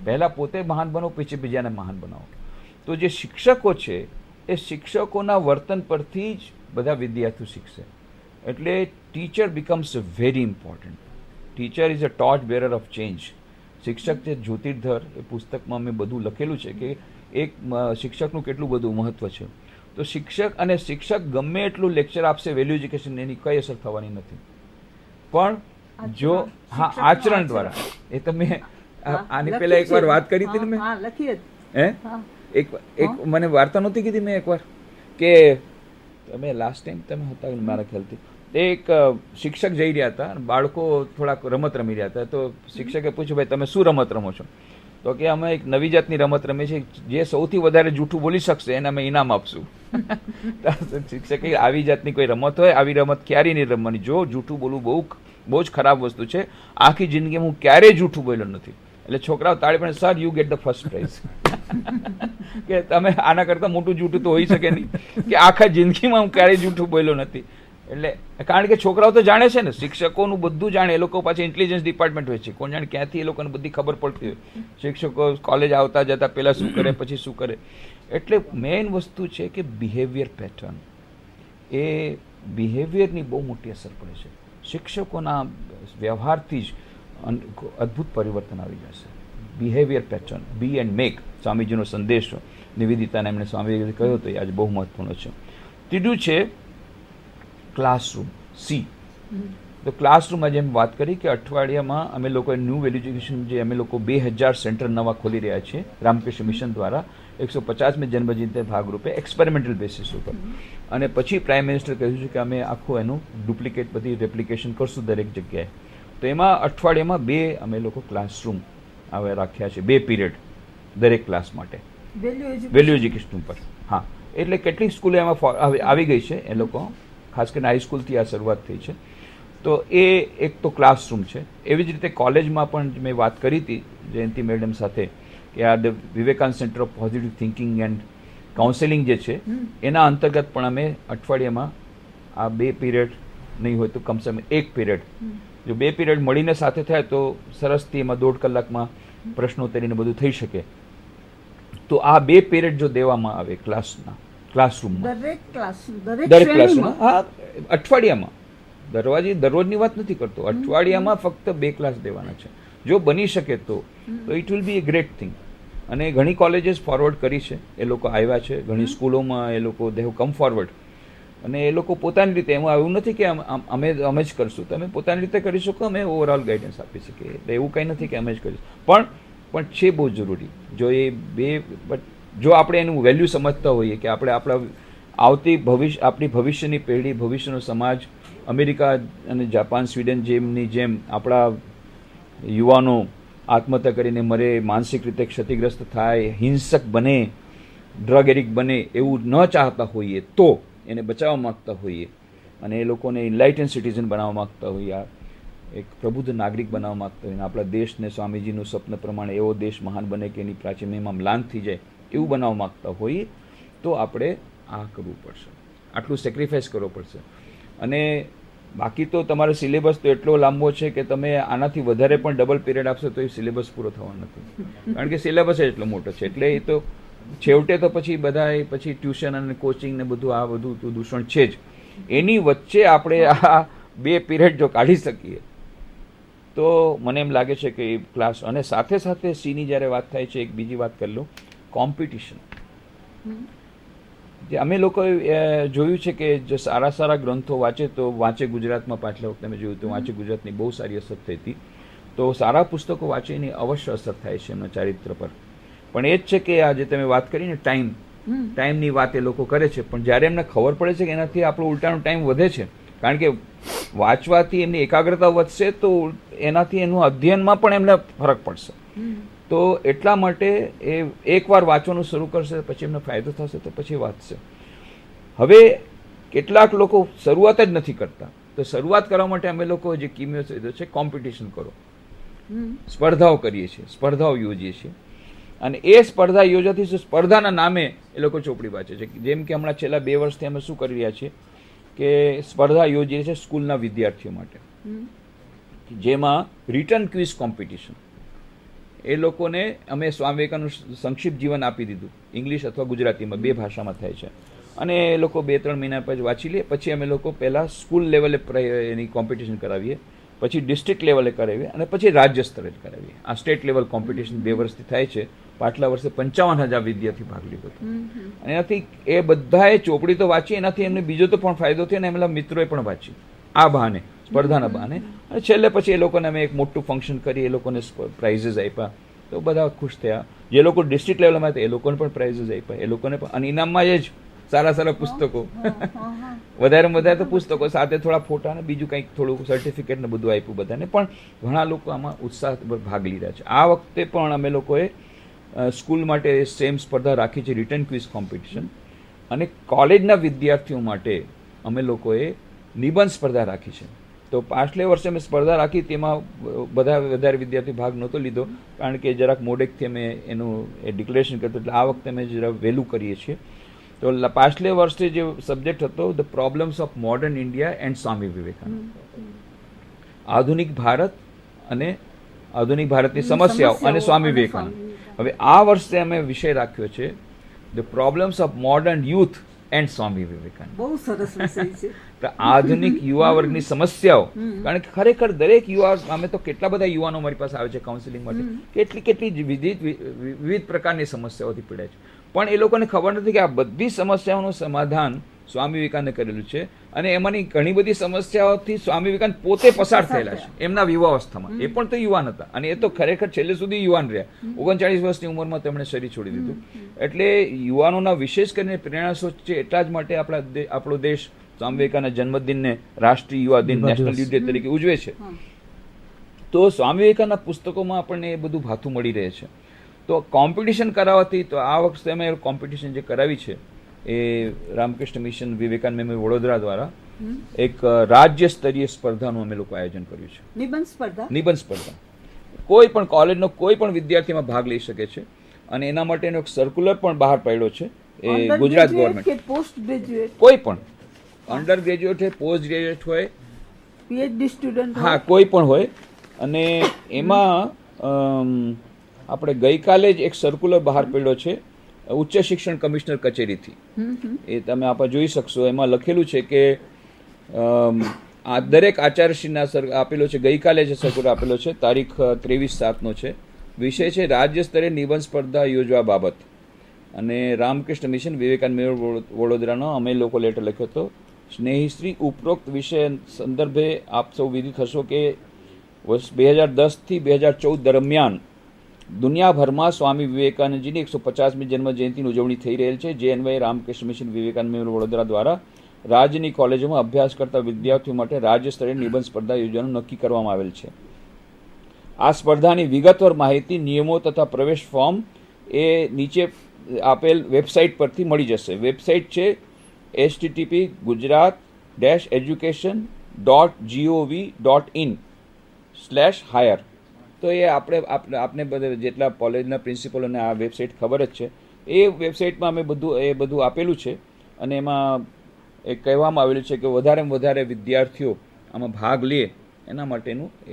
પહેલાં પોતે મહાન બનો, પછી બીજાને મહાન બનાવો. તો જે શિક્ષકો છે એ શિક્ષકોના વર્તન પરથી જ બધા વિદ્યાર્થીઓ શીખશે. એટલે teacher becomes very important. Teacher is a torch bearer of change. શિક્ષક છે જ્યોતિર્ધર, એ પુસ્તકમાં મેં બધું લખેલું છે કે એક શિક્ષકનું કેટલું બધું મહત્વ છે. તો શિક્ષક ગમે એટલું લેક્ચર આપશે વેલ્યુ એજ્યુકેશન, એની કઈ અસર થવાની નથી. પણ જો આચરણ દ્વારા, એ તમે આની પહેલા એકવાર વાત કરી હતી ને મેં, એક મને વાર્તા નહોતી કીધી મેં એકવાર, કે તમે લાસ્ટ ટાઈમ તમે હતા મારા ખ્યાલથી, એક શિક્ષક જઈ રહ્યા હતા અને બાળકો થોડાક રમત રમી રહ્યા હતા. તો શિક્ષકે પૂછ્યું, ભાઈ તમે શું રમત રમો છો? તો કે અમે એક નવી જાતની રમત રમીએ છીએ, જે સૌથી વધારે જૂઠું બોલી શકશે એને અમે ઇનામ આપશું. શિક્ષકે આવી જાતની કોઈ રમત હોય, આવી રમત ક્યારેય નહીં રમવાની. જો જૂઠું બોલવું બહુ જ ખરાબ વસ્તુ છે. આખી જિંદગીમાં હું ક્યારેય જૂઠું બોલ્યો નથી. એટલે છોકરાઓ તાળી પણ, sir you get the first prize. કે તમે આના કરતાં મોટું જૂઠું તો હોઈ શકે નહીં કે આખા જિંદગીમાં હું ક્યારેય જૂઠું બોલ્યો નથી. એટલે કારણ કે છોકરાઓ તો જાણે છે ને, શિક્ષકોનું બધું જાણે. એ લોકો પાછી ઇન્ટેલિજન્સ ડિપાર્ટમેન્ટ હોય છે, કોણ જાણે ક્યાંથી એ લોકોને બધી ખબર પડતી હોય. શિક્ષકો કોલેજ આવતા જતા પહેલાં શું કરે, પછી શું કરે. એટલે મેઇન વસ્તુ છે કે બિહેવિયર પેટર્ન, એ બિહેવિયરની બહુ મોટી અસર પડે છે. શિક્ષકોના વ્યવહારથી જ અદ્ભુત પરિવર્તન આવી જશે. Behaviour pattern, be and make, સ્વામીજીનો સંદેશો નિવેદિતાને એમણે સ્વામી કહ્યો હતો, એ આજે બહુ મહત્વનો છે. ત્રીજું છે ક્લાસરૂમ, સી. તો ક્લાસરૂમમાં જેમ વાત કરી કે અઠવાડિયામાં અમે લોકો ન્યૂ વેલ્યુ એજ્યુકેશન, જે અમે લોકો 2000 સેન્ટર નવા ખોલી રહ્યા છીએ રામકૃષ્ણ મિશન દ્વારા 150મી જન્મજયંતિ ભાગરૂપે એક્સપેરિમેન્ટલ બેસિસ ઉપર. અને પછી પ્રાઇમ મિનિસ્ટર કહ્યું છે કે અમે આખું એનું ડુપ્લિકેટ બધી રેપ્લિકેશન કરશું દરેક જગ્યાએ. તો એમાં અઠવાડિયામાં 2 અમે લોકો ક્લાસરૂમ હવે રાખ્યા છે, 2 પીરિયડ દરેક ક્લાસ માટે વેલ્યુ એજ્યુકેશન ઉપર. હા, એટલે કેટલીક સ્કૂલો એમાં આવી ગઈ છે. એ લોકો ખાસ કરીને હાઈસ્કૂલથી આ શરૂઆત થઈ છે. તો એ એક તો ક્લાસરૂમ છે. એવી જ રીતે કોલેજમાં પણ મેં વાત કરી હતી જયંતિ મેડમ સાથે કે આ Vivekananda centre of positive thinking and counselling જે છે એના અંતર્ગત પણ અમે અઠવાડિયામાં આ 2 પીરિયડ નહીં હોય તો કમસે કમ 1 પીરિયડ, જો 2 પીરિયડ મળીને સાથે થાય તો સરસથી એમાં 1.5 કલાકમાં પ્રશ્નોત્તરીને બધું થઈ શકે. તો આ 2 પીરિયડ જો દેવામાં આવે ક્લાસરૂમમાં, દરેક ક્લાસરૂમમાં, હા અઠવાડિયામાં, દરરોજની વાત નથી કરતો, અઠવાડિયામાં ફક્ત 2 ક્લાસ દેવાના છે. જો બની શકે તો it will be A great thing. અને ઘણી કોલેજીસ ફોરવર્ડ કરી છે, એ લોકો આવ્યા છે, ઘણી સ્કૂલોમાં એ લોકો દે હેવ કમ ફોરવર્ડ. અને એ લોકો પોતાની રીતે, એમાં એવું નથી કે અમે જ કરશું, તમે પોતાની રીતે કરી શકો, અમે ઓવરઓલ ગાઈડન્સ આપી શકીએ. એટલે એવું કંઈ નથી કે અમે જ કરીશું, પણ છે બહુ જરૂરી. જો એ 2, જો આપણે એનું વેલ્યુ સમજતા હોઈએ કે આપણે આપણી ભવિષ્યની પેઢી, ભવિષ્યનો સમાજ, અમેરિકા અને જાપાન, સ્વીડન જેમ આપણા યુવાનો આત્મહત્યા કરીને મરે, માનસિક રીતે ક્ષતિગ્રસ્ત થાય, હિંસક બને, ડ્રગ એડિક્ટ બને, એવું ન ચાહતા હોઈએ, તો એને બચાવવા માગતા હોઈએ અને એ લોકોને ઇન્લાઇટન સિટીઝન બનાવવા માગતા હોઈએ, એક પ્રબુદ્ધ નાગરિક બનાવવા માગતા હોઈએ, આપણા દેશને સ્વામીજીનું સ્વપ્ન પ્રમાણે એવો દેશ મહાન બને કે એની પ્રાચીન મહિમા મ્લાન થઈ જાય એવું બનાવવા માગતા હોઈએ, તો આપણે આ કરવું પડશે, આટલું સેક્રિફાઈસ કરવો પડશે. અને બાકી તો તમારો સિલેબસ તો એટલો લાંબો છે કે તમે આનાથી વધારે પણ ડબલ પીરિયડ આપશો તો એ સિલેબસ પૂરો થવાનો નથી, કારણ કે સિલેબસ જ એટલો મોટો છે. એટલે એ તો છેવટે તો પછી બધા પછી ટ્યુશન અને કોચિંગ ને બધું આ બધું તો દૂષણ છે જ. એની વચ્ચે આપણે આ 2 પીરિયડ જો કાઢી શકીએ તો મને એમ લાગે છે કે એ ક્લાસ. અને સાથે સાથે સીની જ્યારે વાત થાય છે, એક બીજી વાત કરી લો, કોમ્પિટિશન. જે અમે લોકો જોયું છે કે જો સારા ગ્રંથો વાંચે તો વાંચે ગુજરાતમાં, પાછલા વખતે મેં જોયું તો વાંચે ગુજરાતની બહુ સારી અસર થઈ હતી. તો સારા પુસ્તકો વાંચીની અવશ્ય અસર થાય છે એમના ચારિત્ર પર. પણ એ જ છે કે આજે તમે વાત કરીને ટાઈમની વાત એ લોકો કરે છે, પણ જ્યારે એમને ખબર પડે છે કે એનાથી આપણો ઉલટાનો ટાઈમ વધે છે, કારણ કે વાંચવાથી એમની એકાગ્રતા વધશે તો એનાથી એનું અધ્યયનમાં પણ એમને ફરક પડશે. તો એટલા માટે એ એકવાર વાંચવાનું શરૂ કરશે પછી એમને ફાયદો થશે તો પછી વાંચશે. હવે કેટલાક લોકો શરૂઆત જ નથી કરતા, તો શરૂઆત કરવા માટે અમે લોકો જે કિમિયો થયો છે કોમ્પિટિશન કરો, સ્પર્ધાઓ કરીએ છીએ, સ્પર્ધાઓ યોજીએ છીએ. અને એ સ્પર્ધા યોજાતી સ્પર્ધાના નામે એ લોકો ચોપડી વાંચે છે. જેમ કે હમણાં છેલ્લા 2 વર્ષથી અમે શું કરી રહ્યા છીએ કે સ્પર્ધા યોજીએ છીએ સ્કૂલના વિદ્યાર્થીઓ માટે, જેમાં રિટર્ન ક્વિઝ કોમ્પિટિશન. એ લોકોને અમે સ્વામી વિવેકાનંદનું સંક્ષિપ્ત જીવન આપી દીધું, ઇંગ્લિશ અથવા ગુજરાતીમાં 2 ભાષામાં થાય છે. અને એ લોકો 2-3 મહિના પછી વાંચી લે. પછી અમે લોકો પહેલાં સ્કૂલ લેવલે એની કોમ્પિટિશન કરાવીએ, પછી ડિસ્ટ્રિક્ટ લેવલે કરાવીએ અને પછી રાજ્ય સ્તરે કરાવીએ. આ સ્ટેટ લેવલ કોમ્પિટિશન 2 વર્ષથી થાય છે. પાછલા વર્ષે 55,000 વિદ્યાર્થી ભાગ લીધો હતો. અને એનાથી એ બધાએ ચોપડી તો વાંચી, એનાથી એમને બીજો તો પણ ફાયદો થયો, અને એમના મિત્રોએ પણ વાંચી આ બહાને, સ્પર્ધાના બહાને. અને છેલ્લે પછી એ લોકોને અમે એક મોટું ફંક્શન કરી, એ લોકોને પ્રાઇઝીસ આપ્યા, તો બધા ખુશ થયા. જે લોકો ડિસ્ટ્રિક્ટ લેવલમાં હતા એ લોકોને પણ પ્રાઇઝીસ આપ્યા, એ લોકોને પણ. અને ઇનામમાં એ જ સારા પુસ્તકો, વધારેમાં વધારે તો પુસ્તકો સાથે થોડા ફોટા અને બીજું કંઈક થોડું સર્ટિફિકેટ ને બધું આપ્યું બધાને. પણ ઘણા લોકો આમાં ઉત્સાહ ભાગ લઈ રહ્યા છે. આ વખતે પણ અમે લોકોએ સ્કૂલ માટે સેમ સ્પર્ધા રાખી છે, રિટર્ન ક્વિઝ કોમ્પિટિશન. અને કોલેજના વિદ્યાર્થીઓ માટે અમે લોકોએ નિબંધ સ્પર્ધા રાખી છે. તો પાછલે વર્ષે અમે સ્પર્ધા રાખી, તેમાં બધા વધારે વિદ્યાર્થી ભાગ નહોતો લીધો, કારણ કે જરાક મોડેકથી અમે એનું ડિક્લેરેશન કરતું, એટલે આ વખતે અમે જરા વહેલું કરીએ છીએ. તો પાછલે વર્ષે જે સબ્જેક્ટ હતો the problems of modern India and Swami Vivekananda, આધુનિક ભારત અને આધુનિક ભારતની સમસ્યાઓ અને સ્વામી વિવેકાનંદ. હવે આ વર્ષે અમે વિષય રાખ્યો છે the problems of modern youth and Swami Vivekananda. બહુ સરસ વિષય છે. તો આધુનિક યુવા વર્ગની સમસ્યાઓ, કારણ કે ખરેખર દરેક યુવા, અમે તો કેટલા બધા યુવાનો અમારી પાસે આવે છે કાઉન્સિલિંગ માટે, કેટલી વિવિધ પ્રકારની સમસ્યાઓથી પીડાય છે, પણ એ લોકોને ખબર નથી કે આ બધી સમસ્યાઓનું સમાધાન સ્વામી વિવેકાનંદે કરેલું છે. અને એમાંની ઘણી બધી સમસ્યાઓથી સ્વામી વિવેકાનંદ પોતે પસાર થયેલા છે એમના યુવાવસ્થામાં. એ પણ તો યુવાન હતા, અને એ તો ખરેખર છેલ્લે સુધી યુવાન રહ્યા. 39 વર્ષની ઉંમરમાં તેમણે શરીર છોડી દીધું. એટલે યુવાનોના વિશેષ કરીને પ્રેરણા સ્ત્રોત છે. એટલા જ માટે આપણો દેશ સ્વામી વિવેકાનંદ જન્મદિનને રાષ્ટ્રીય યુવા દિન, નેશનલ યુથ ડે તરીકે ઉજવે છે. તો સ્વામી વિવેકાનંદના પુસ્તકોમાં આપણને એ બધું ભાથું મળી રહે છે. તો કોમ્પિટિશન કરાવવાથી, તો આ વખતે અમે કોમ્પિટિશન જે કરાવી છે એ રામકૃષ્ણ મિશન વિવેકાનંદ મેમોરિયલ વડોદરા દ્વારા એક રાજ્ય સ્તરીય સ્પર્ધાનું અમે લોકો આયોજન કર્યું છે. નિબંધ સ્પર્ધા. કોઈ પણ કોલેજનો કોઈ પણ વિદ્યાર્થીમાં ભાગ લઈ શકે છે. અને એના માટેનો એક સર્ક્યુલર પણ બહાર પાડ્યો છે એ ગુજરાત ગવર્મેન્ટ. પોસ્ટ ગ્રેજ્યુએટ, કોઈ પણ અંડર ગ્રેજ્યુએટ હોય, પોસ્ટ ગ્રેજ્યુએટ હોય, પીએચડી સ્ટુડન્ટ, હા કોઈ પણ હોય. અને એમાં આપણે ગઈકાલે જ એક સર્ક્યુલર બહાર પાડ્યો છે ઉચ્ચ શિક્ષણ કમિશનર કચેરીથી. એ તમે આપણે જોઈ શકશો. એમાં લખેલું છે કે આ દરેક આચાર્યશ્રીના આપેલો છે. ગઈકાલે જે સર્ક્યુલર આપેલો છે, તારીખ 23/7 છે. વિષય છે રાજ્ય સ્તરે નિબંધ સ્પર્ધા યોજવા બાબત. અને રામકૃષ્ણ મિશન વિવેકાનંદ મેમોરિયલ વડોદરાનો અમે લોકો લેટર લખ્યો હતો. સ્નેહીશ્રી, ઉપરોક્ત વિષય સંદર્ભે આપ સૌ વિદિત હશો કે વર્ષ 2010 થી 2014 દરમિયાન દુનિયાભરમાં સ્વામી વિવેકાનંદજીની 150મી જન્મ જયંતિની ઉજવણી થઈ રહેલ છે. જે અન્વયે રામકૃષ્ણ મિશન વિવેકાનંદ મેમોરિયલ વડોદરા દ્વારા રાજ્યની કોલેજોમાં અભ્યાસ કરતા વિદ્યાર્થીઓ માટે રાજ્ય સ્તરે નિબંધ સ્પર્ધા યોજવાનું નક્કી કરવામાં આવેલ છે. આ સ્પર્ધાની વિગતવાર માહિતી, નિયમો તથા પ્રવેશ ફોર્મ એ નીચે આપેલ વેબસાઇટ પરથી મળી જશે. વેબસાઇટ છે http://gujarat-education.gov.in/hire. તો એ આપણે બધા જેટલા કોલેજના પ્રિન્સિપલોને આ વેબસાઇટ ખબર જ છે. એ વેબસાઇટમાં અમે બધું આપેલું છે. અને એમાં એ કહેવામાં આવેલું છે કે વધારેમાં વધારે વિદ્યાર્થીઓ આમાં ભાગ લે એના માટેનું એ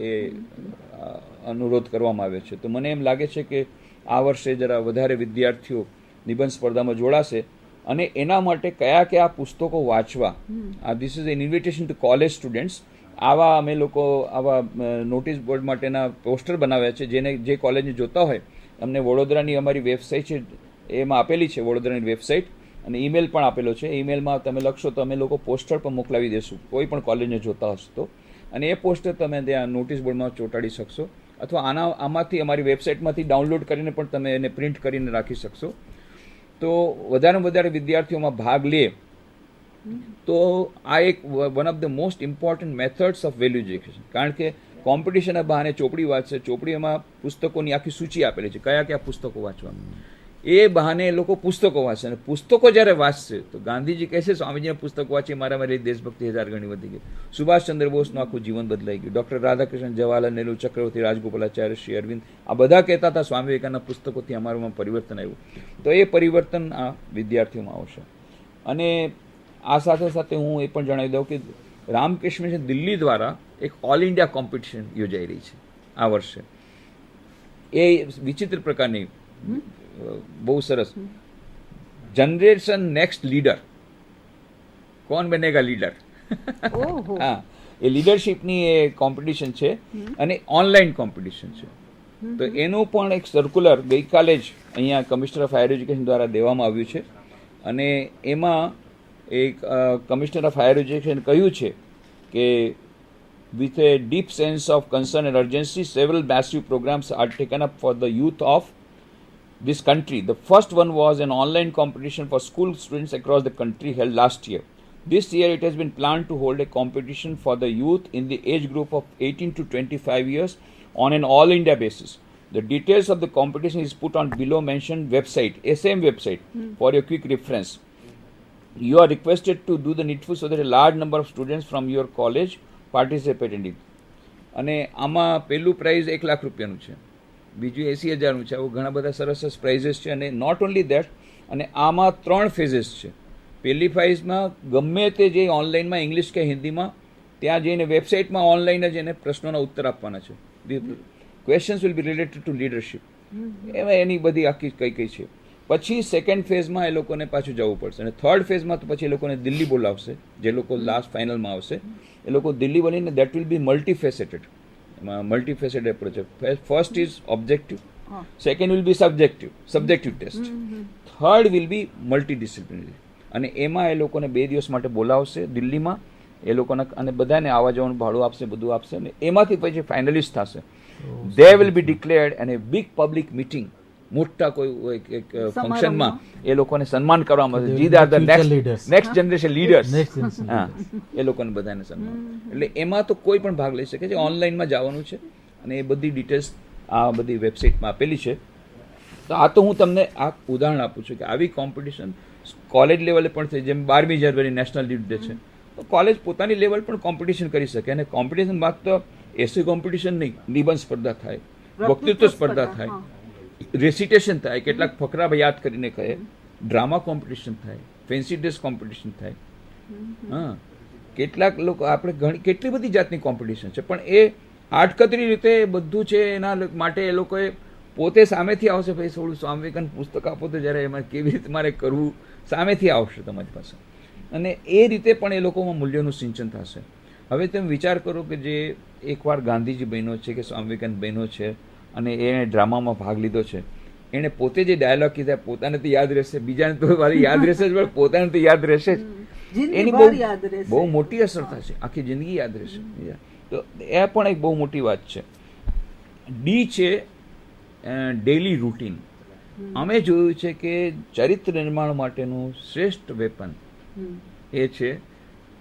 અનુરોધ કરવામાં આવ્યો છે. તો મને એમ લાગે છે કે આ વર્ષે જરા વધારે વિદ્યાર્થીઓ નિબંધ સ્પર્ધામાં જોડાશે. અને એના માટે કયા પુસ્તકો વાંચવા, this is an invitation to college students. આવા અમે લોકો આવા નોટિસ બોર્ડ માટેના પોસ્ટર બનાવ્યા છે. જે કોલેજને જોતા હોય, અમને વડોદરાની અમારી વેબસાઇટ છે એમાં આપેલી છે, વડોદરાની વેબસાઇટ. અને ઈમેલ પણ આપેલો છે. ઈમેલમાં તમે લખશો તો અમે લોકો પોસ્ટર પણ મોકલાવી દેશું કોઈ પણ કોલેજને જોતા હશો તો. અને એ પોસ્ટર તમે ત્યાં નોટિસ બોર્ડમાં ચોંટાડી શકશો. અથવા આમાંથી અમારી વેબસાઇટમાંથી ડાઉનલોડ કરીને પણ તમે એને પ્રિન્ટ કરીને રાખી શકશો. તો વધારેમાં વધારે વિદ્યાર્થીઓમાં ભાગ લે તો આ એક one of the most important methods of value education. કારણ કે કોમ્પિટિશનના બહાને ચોપડી વાંચશે, ચોપડીમાં પુસ્તકોની આખી સૂચિ આપેલી છે કયા કયા પુસ્તકો વાંચવા. એ બહાને એ લોકો પુસ્તકો વાંચશે, અને પુસ્તકો જ્યારે વાંચશે તો ગાંધીજી કહે છે સ્વામીજીના પુસ્તકો વાંચી મારી દેશભક્તિ 1000 ગણી વધી ગઈ. સુભાષચંદ્ર બોઝનું આખું જીવન બદલાઈ ગયું. ડૉક્ટર રાધાકૃષ્ણ, જવાહરલાલ નહેરુ, ચક્રવર્તી રાજગોપાલાચાર્ય, શ્રી અરવિંદ, આ બધા કહેતા હતા સ્વામી વિવેકાનંદના પુસ્તકોથી અમારામાં પરિવર્તન આવ્યું. તો એ પરિવર્તન આ વિદ્યાર્થીઓમાં આવશે. અને આ સાથે સાથે હું એ પણ જણાવી દઉં કે રામકૃષ્ણ મિશન દિલ્હી દ્વારા એક ઓલ ઇન્ડિયા કોમ્પિટિશન યોજાઈ રહી છે આ વર્ષે. એ વિચિત્ર પ્રકારની, બહુ સરસ, જનરેશન નેક્સ્ટ લીડર, કોણ બનેગા લીડર. હા, એ લીડરશિપની એ કોમ્પિટિશન છે અને ઓનલાઈન કોમ્પિટિશન છે. તો એનું પણ એક સર્ક્યુલર ગઈકાલે જ અહીંયા કમિશનર ઓફ હાયર એજ્યુકેશન દ્વારા દેવામાં આવ્યું છે. અને એમાં એક કમિશનર ઓફ હાયર એજ્યુકેશન કહ્યું છે કે with a deep sense of concern and urgency, several massive programs are taken up for the youth of this country. The first one was an online competition for school students across the country held last year. This year it has been planned to hold a competition for the youth in the age group of 18 to 25 years on an all India basis. The details of the competition is put on below mentioned website, same website, for your quick reference. You are requested to do the needful so that a large number of students from your college participate in it. અને આમાં પહેલું price 1 lakh રૂપિયાનું છે, બીજું 80,000નું છે. આવું ઘણા બધા સરસ સરસ પ્રાઇઝેસ છે. અને નોટ ઓનલી દેટ, અને આમાં 3 ફેઝિસ છે. પહેલી ફેઝમાં ગમે તે જે ઓનલાઈનમાં ઇંગ્લિશ કે હિન્દીમાં ત્યાં જઈને વેબસાઇટમાં ઓનલાઈન જ એને પ્રશ્નોના ઉત્તર આપવાના છે. Questions will be related to leadership. એમાં એની બધી આખી કઈ કઈ છે. પછી સેકન્ડ ફેઝમાં એ લોકોને પાછું જવું પડશે. અને થર્ડ ફેઝમાં તો પછી એ લોકોને દિલ્હી બોલાવશે, જે લોકો લાસ્ટ ફાઇનલમાં આવશે એ લોકો દિલ્હી બોલીને દેટ વિલ બી મલ્ટીફેસેટેડ. એમાં multifaceted approach. First is objective, second will be subjective test, third will be multidisciplinary. અને એમાં એ લોકોને 2 દિવસ માટે બોલાવશે દિલ્હીમાં. એ લોકોને અને બધાને આવવા જવાનું ભાડું આપશે, બધું આપશે. અને એમાંથી પછી ફાઇનલિસ્ટ થશે. દે વિલ બી ડિક્લેર્ડ અને બિગ પબ્લિક મિટિંગ, મોટા કોઈ એક ફંક્શનમાં એ લોકોને સન્માન કરવામાં આવશે. જીદ are the next generation leaders. હા, એ લોકોને બધાને સન્માન. એટલે એમાં તો કોઈ પણ ભાગ લઈ શકે છે. ઓનલાઈનમાં જવાનું છે અને એ બધી ડિટેલ્સ આ બધી વેબસાઇટમાં આપેલી છે. તો આ તો હું તમને આ ઉદાહરણ આપું છું કે આવી કોમ્પિટિશન કોલેજ લેવલે પણ થઈ. જેમ 12મી જાન્યુઆરી નેશનલ લીડ ડે છે, તો કોલેજ પોતાની લેવલ પણ કોમ્પિટિશન કરી શકે. અને કોમ્પિટિશન માત્ર એસી કોમ્પિટિશન નહીં, નિબંધ સ્પર્ધા થાય, વક્તૃત્વ સ્પર્ધા થાય, રેસિટેશન થાય, કેટલાક ફકરા યાદ કરીને કહે, ડ્રામા કોમ્પિટિશન થાય, ફેન્સી ડ્રેસ કોમ્પિટિશન થાય. હા, કેટલાક લોકો આપણે કેટલી બધી જાતની કોમ્પિટિશન છે. પણ એ આડકતરી રીતે બધું છે. એના માટે એ લોકોએ પોતે સામેથી આવશે, ભાઈ થોડું સ્વામી વિવેકાનંદ પુસ્તક આપો તો જ્યારે એમાં કેવી રીતે મારે કરવું, સામેથી આવશે તમારી પાસે. અને એ રીતે પણ એ લોકોમાં મૂલ્યોનું સિંચન થશે. હવે તમે વિચાર કરો કે જે એકવાર ગાંધીજી બન્યો છે કે સ્વામી વિવેકાનંદ બન્યો છે અને એણે ડ્રામામાં ભાગ લીધો છે, એણે પોતે જે ડાયલોગ કીધા પોતાને તો યાદ રહેશે, બીજાને તો યાદ રહેશે જ, પણ પોતાને તો યાદ રહેશે જ. એની બહુ મોટી અસર થશે, આખી જિંદગી યાદ રહેશે. તો એ પણ એક બહુ મોટી વાત છે. ડી છે ડેલી રૂટીન. અમે જોયું છે કે ચરિત્ર નિર્માણ માટેનું શ્રેષ્ઠ વેપન એ છે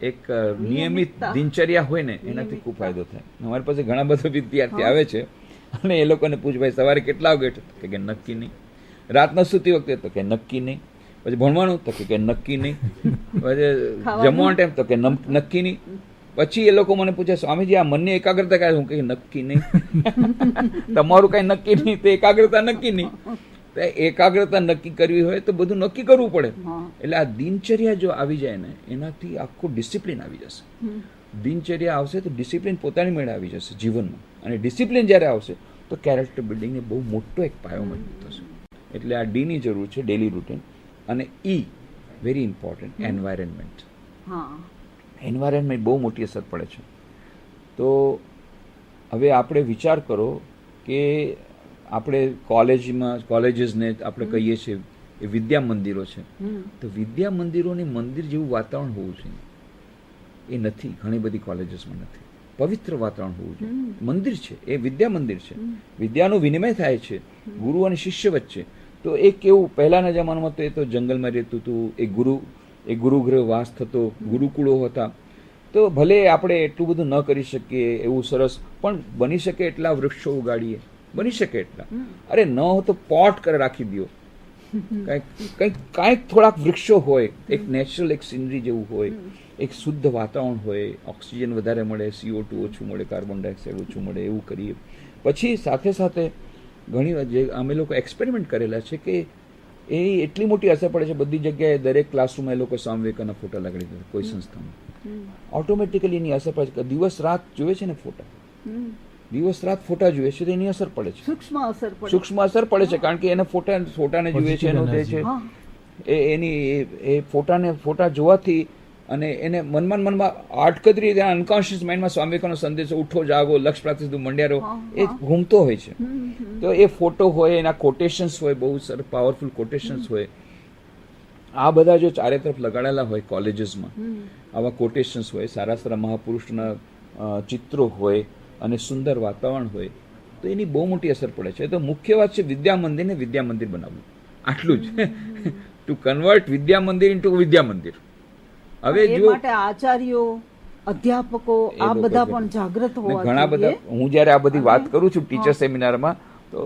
એક નિયમિત દિનચર્યા હોય ને, એનાથી ખૂબ ફાયદો થાય. અમારી પાસે ઘણા બધા વિદ્યાર્થી આવે છે અને એ લોકોને પૂછ, ભાઈ સવારે કેટલા વાગે ઉઠે? કે નક્કી નહીં. રાતના સૂતી વખતે તો કે નક્કી નહીં. પછી ભણવાનું તો કે નક્કી નહીં. પછી જમવાનો ટાઈમ તો કે નક્કી નહીં. પછી એ લોકો મને પૂછે, સ્વામીજી આ મનની એકાગ્રતા કાંઈ? હું કે નક્કી નહીં. તમારું કાંઈ નક્કી નહીં તો એકાગ્રતા નક્કી નહીં. એકાગ્રતા નક્કી કરવી હોય તો બધું નક્કી કરવું પડે. એટલે આ દિનચર્યા જો આવી જાય ને, એનાથી આખું ડિસિપ્લિન આવી જશે. દિનચર્યા આવશે તો ડિસિપ્લિન પોતાની મેળે આવી જશે જીવનમાં. અને ડિસિપ્લિન જ્યારે આવશે તો કેરેક્ટર બિલ્ડિંગને બહુ મોટો એક પાયો મજબૂત થશે. એટલે આ ડીની જરૂર છે, ડેલી રૂટીન. અને ઈ વેરી ઇમ્પોર્ટન્ટ, એન્વાયરમેન્ટ. એન્વાયરમેન્ટ બહુ મોટી અસર પડે છે. તો હવે આપણે વિચાર કરો કે આપણે કોલેજીસને આપણે કહીએ છીએ એ વિદ્યા મંદિરો છે. તો વિદ્યા મંદિરોની મંદિર જેવું વાતાવરણ હોવું જોઈએ, એ નથી. ઘણી બધી કોલેજીસમાં નથી. પવિત્ર વાતાવરણ હોવું જોઈએ. મંદિર છે, એ વિદ્યા મંદિર છે, વિદ્યાનો વિનિમય થાય છે ગુરુ અને શિષ્ય વચ્ચે. તો એ કેવું પહેલાના જમાનામાં તો એ તો જંગલમાં રહેતું હતું, એ ગુરુગૃહ વાસ થતો, ગુરુકુળો હતા. તો ભલે આપણે એટલું બધું ન કરી શકીએ એવું સરસ, પણ બની શકે એટલા વૃક્ષો ઉગાડીએ, બની શકે એટલા. અરે ન હો તો પોટ કરે રાખી દો, કાંઈક થોડાક વૃક્ષો હોય, એક નેચરલ એક સીનરી જેવું હોય, એક શુદ્ધ વાતાવરણ હોય, ઓક્સિજન વધારે મળે, CO2 ઓછું મળે, કાર્બન ડાયોક્સાઇડ ઓછું મળે, એવું કરીએ. પછી સાથે સાથે ઘણી વાર જે અમે લોકો એક્સપેરિમેન્ટ કરેલા છે કે એ એટલી મોટી અસર પડે છે, બધી જગ્યાએ દરેક ક્લાસરૂમમાં એ લોકો સ્વામી વિવેકાનંદના ફોટા લગાડી દીધા કોઈ સંસ્થામાં. ઓટોમેટિકલી એની અસર પડે છે. દિવસ રાત જોવે છે ને ફોટા, દિવસ રાત ફોટા જોઈએ છે તો એની અસર પડે છે, સૂક્ષ્મ અસર પડે છે. કારણ કે એને ફોટાને જોઈએ છે, એનું તે છે, એ ફોટા જોવાથી અને એને મનમાં આટકતરી રીતે અનકોન્શિયસ માઇન્ડમાં સ્વામી વિવેકાનંદનો સંદેશો ઉઠો જાગો લક્ષ્ય પ્રાપ્તિ સુધી મંડ્યા રહો એ ઘૂમતો હોય છે. તો એ ફોટો હોય, એના કોટેશન્સ હોય, બહુ સરસ પાવરફુલ કોટેશન્સ હોય. આ બધા જો ચારે તરફ લગાડેલા હોય કોલેજીસમાં, આવા કોટેશન્સ હોય, સારા સારા મહાપુરુષના ચિત્રો હોય અને સુંદર વાતાવરણ હોય, તો એની બહુ મોટી અસર પડે છે. તો મુખ્ય વાત છે વિદ્યા મંદિરને વિદ્યા મંદિર બનાવવું, આટલું જ. Two convert Vidya Mandir into Vidya Mandir. હવે જો માટે આચાર્યો, અધ્યાપકો આ બધા પણ જાગૃત હોવા ઘણા બધા, હું જ્યારે આ બધી વાત કરું છું ટીચર સેમિનારમાં, તો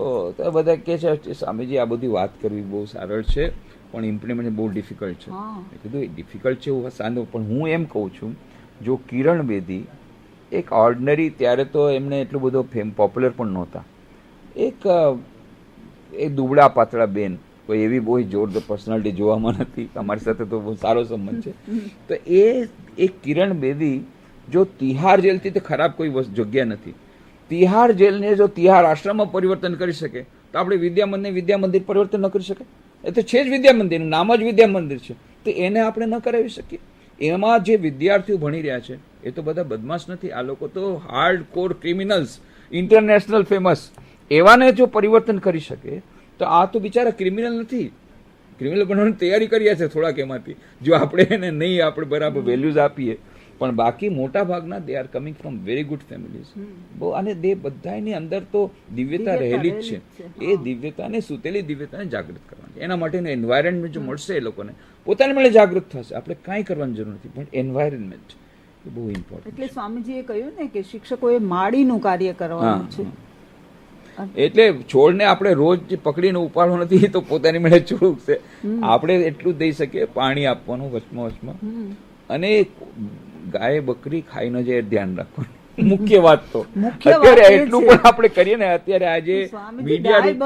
બધા કહે છે સ્વામીજી આ બધી વાત કરવી બહુ સરળ છે પણ ઇમ્પ્લિમેન્ટ બહુ ડિફિકલ્ટ છે. મેં કીધું ડિફિકલ્ટ છે એવું સાંધો, પણ હું એમ કહું છું જો કિરણ બેદી એક ઓર્ડિનરી, ત્યારે તો એમને એટલું બધો પોપ્યુલર પણ નહોતા, એક દુબળા પાતળા બેન, કોઈ એવી બહુ જોરદાર પર્સનાલિટી જોવામાં નથી, અમારી સાથે તો બહુ સારો સંબંધ છે. તો એ કિરણ બેદી જો તિહાર જેલથી તો ખરાબ કોઈ જગ્યા નથી, તિહાર જેલને જો તિહાર આશ્રમમાં પરિવર્તન કરી શકે તો આપણે વિદ્યા મંદિર પરિવર્તન ન કરી શકે? એ તો છે જ વિદ્યા મંદિર, નામ જ વિદ્યા મંદિર છે. તો એને આપણે ન કરાવી શકીએ? એમાં જે વિદ્યાર્થીઓ ભણી રહ્યા છે એ તો બધા બદમાશ નથી, આ લોકો તો hard core criminals, international famous, એવાને જો પરિવર્તન કરી શકે તો આ તો બિચારા ક્રિમિનલ નથી, ક્રિમિનલ બનવાની તૈયારી કર્યા છે થોડાક એમાંથી, જો આપણે એને નહીં આપણે બરાબર વેલ્યુઝ આપીએ. પણ બાકી મોટા ભાગના they are coming from very good families. બહુ અને દે બધાની અંદર તો દિવ્યતા રહેલી જ છે. એ દિવ્યતાને, સુતેલી દિવ્યતાને જાગૃત કરવાની, એના માટેનું એન્વાયરમેન્ટ જો મળશે એ લોકોને, પોતાની મળે જાગૃત થશે. આપણે કાંઈ કરવાની જરૂર નથી, પણ એન્વાયરમેન્ટ એ બહુ ઇમ્પોર્ટન્ટ. એટલે સ્વામીજીએ કહ્યું ને કે શિક્ષકોએ માળીનું કાર્ય કરવાનું છે. એટલે છોડને આપણે રોજ પકડીને ઉપાડવો નથી, તો પોતાની મેળે છોડ ઉગશે. આપણે એટલું દઈ શકીએ, પાણી આપવાનું વચમાં, અને ગાય બકરી ખાઈ ન જાય ધ્યાન રાખવાનું. મુખ્ય વાત તો અત્યારે એટલું પણ આપણે કરીએ ને. અત્યારે આજે મીડિયા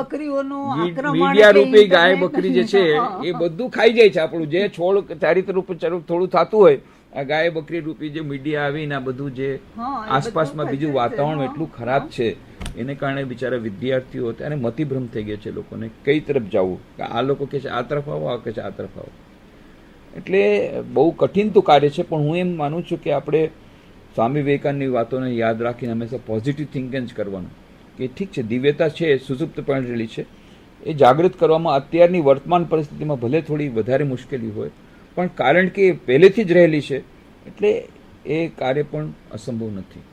રૂપી ગાય બકરી જે છે એ બધું ખાઈ જાય છે આપણું, જે છોડ ચારિત્ર રૂપે થોડું થતું હોય, આ ગાય બકરી રૂપી જે મીડિયા આવીને આ બધું જે આસપાસમાં બીજું વાતાવરણ એટલું ખરાબ છે, એને કારણે બિચારા વિદ્યાર્થીઓ ત્યારે મતિભ્રમ થઈ ગયા છે લોકોને કઈ તરફ જવું. આ લોકો કહે છે આ તરફ આવો, આ કહે છે આ તરફ આવો. એટલે બહુ કઠિન તો કાર્ય છે, પણ હું એમ માનું છું કે આપણે સ્વામી વિવેકાનંદની વાતોને યાદ રાખીને હંમેશા પોઝિટિવ થિંકિંગ જ કરવાનું, કે ઠીક છે દિવ્યતા છે, સુસુપ્ત પડેલી છે, એ જાગૃત કરવામાં અત્યારની વર્તમાન પરિસ્થિતિમાં ભલે થોડી વધારે મુશ્કેલી હોય, પણ કારણ કે પહેલેથી જ રહેલી છે એટલે એ કાર્ય પણ અસંભવ નથી.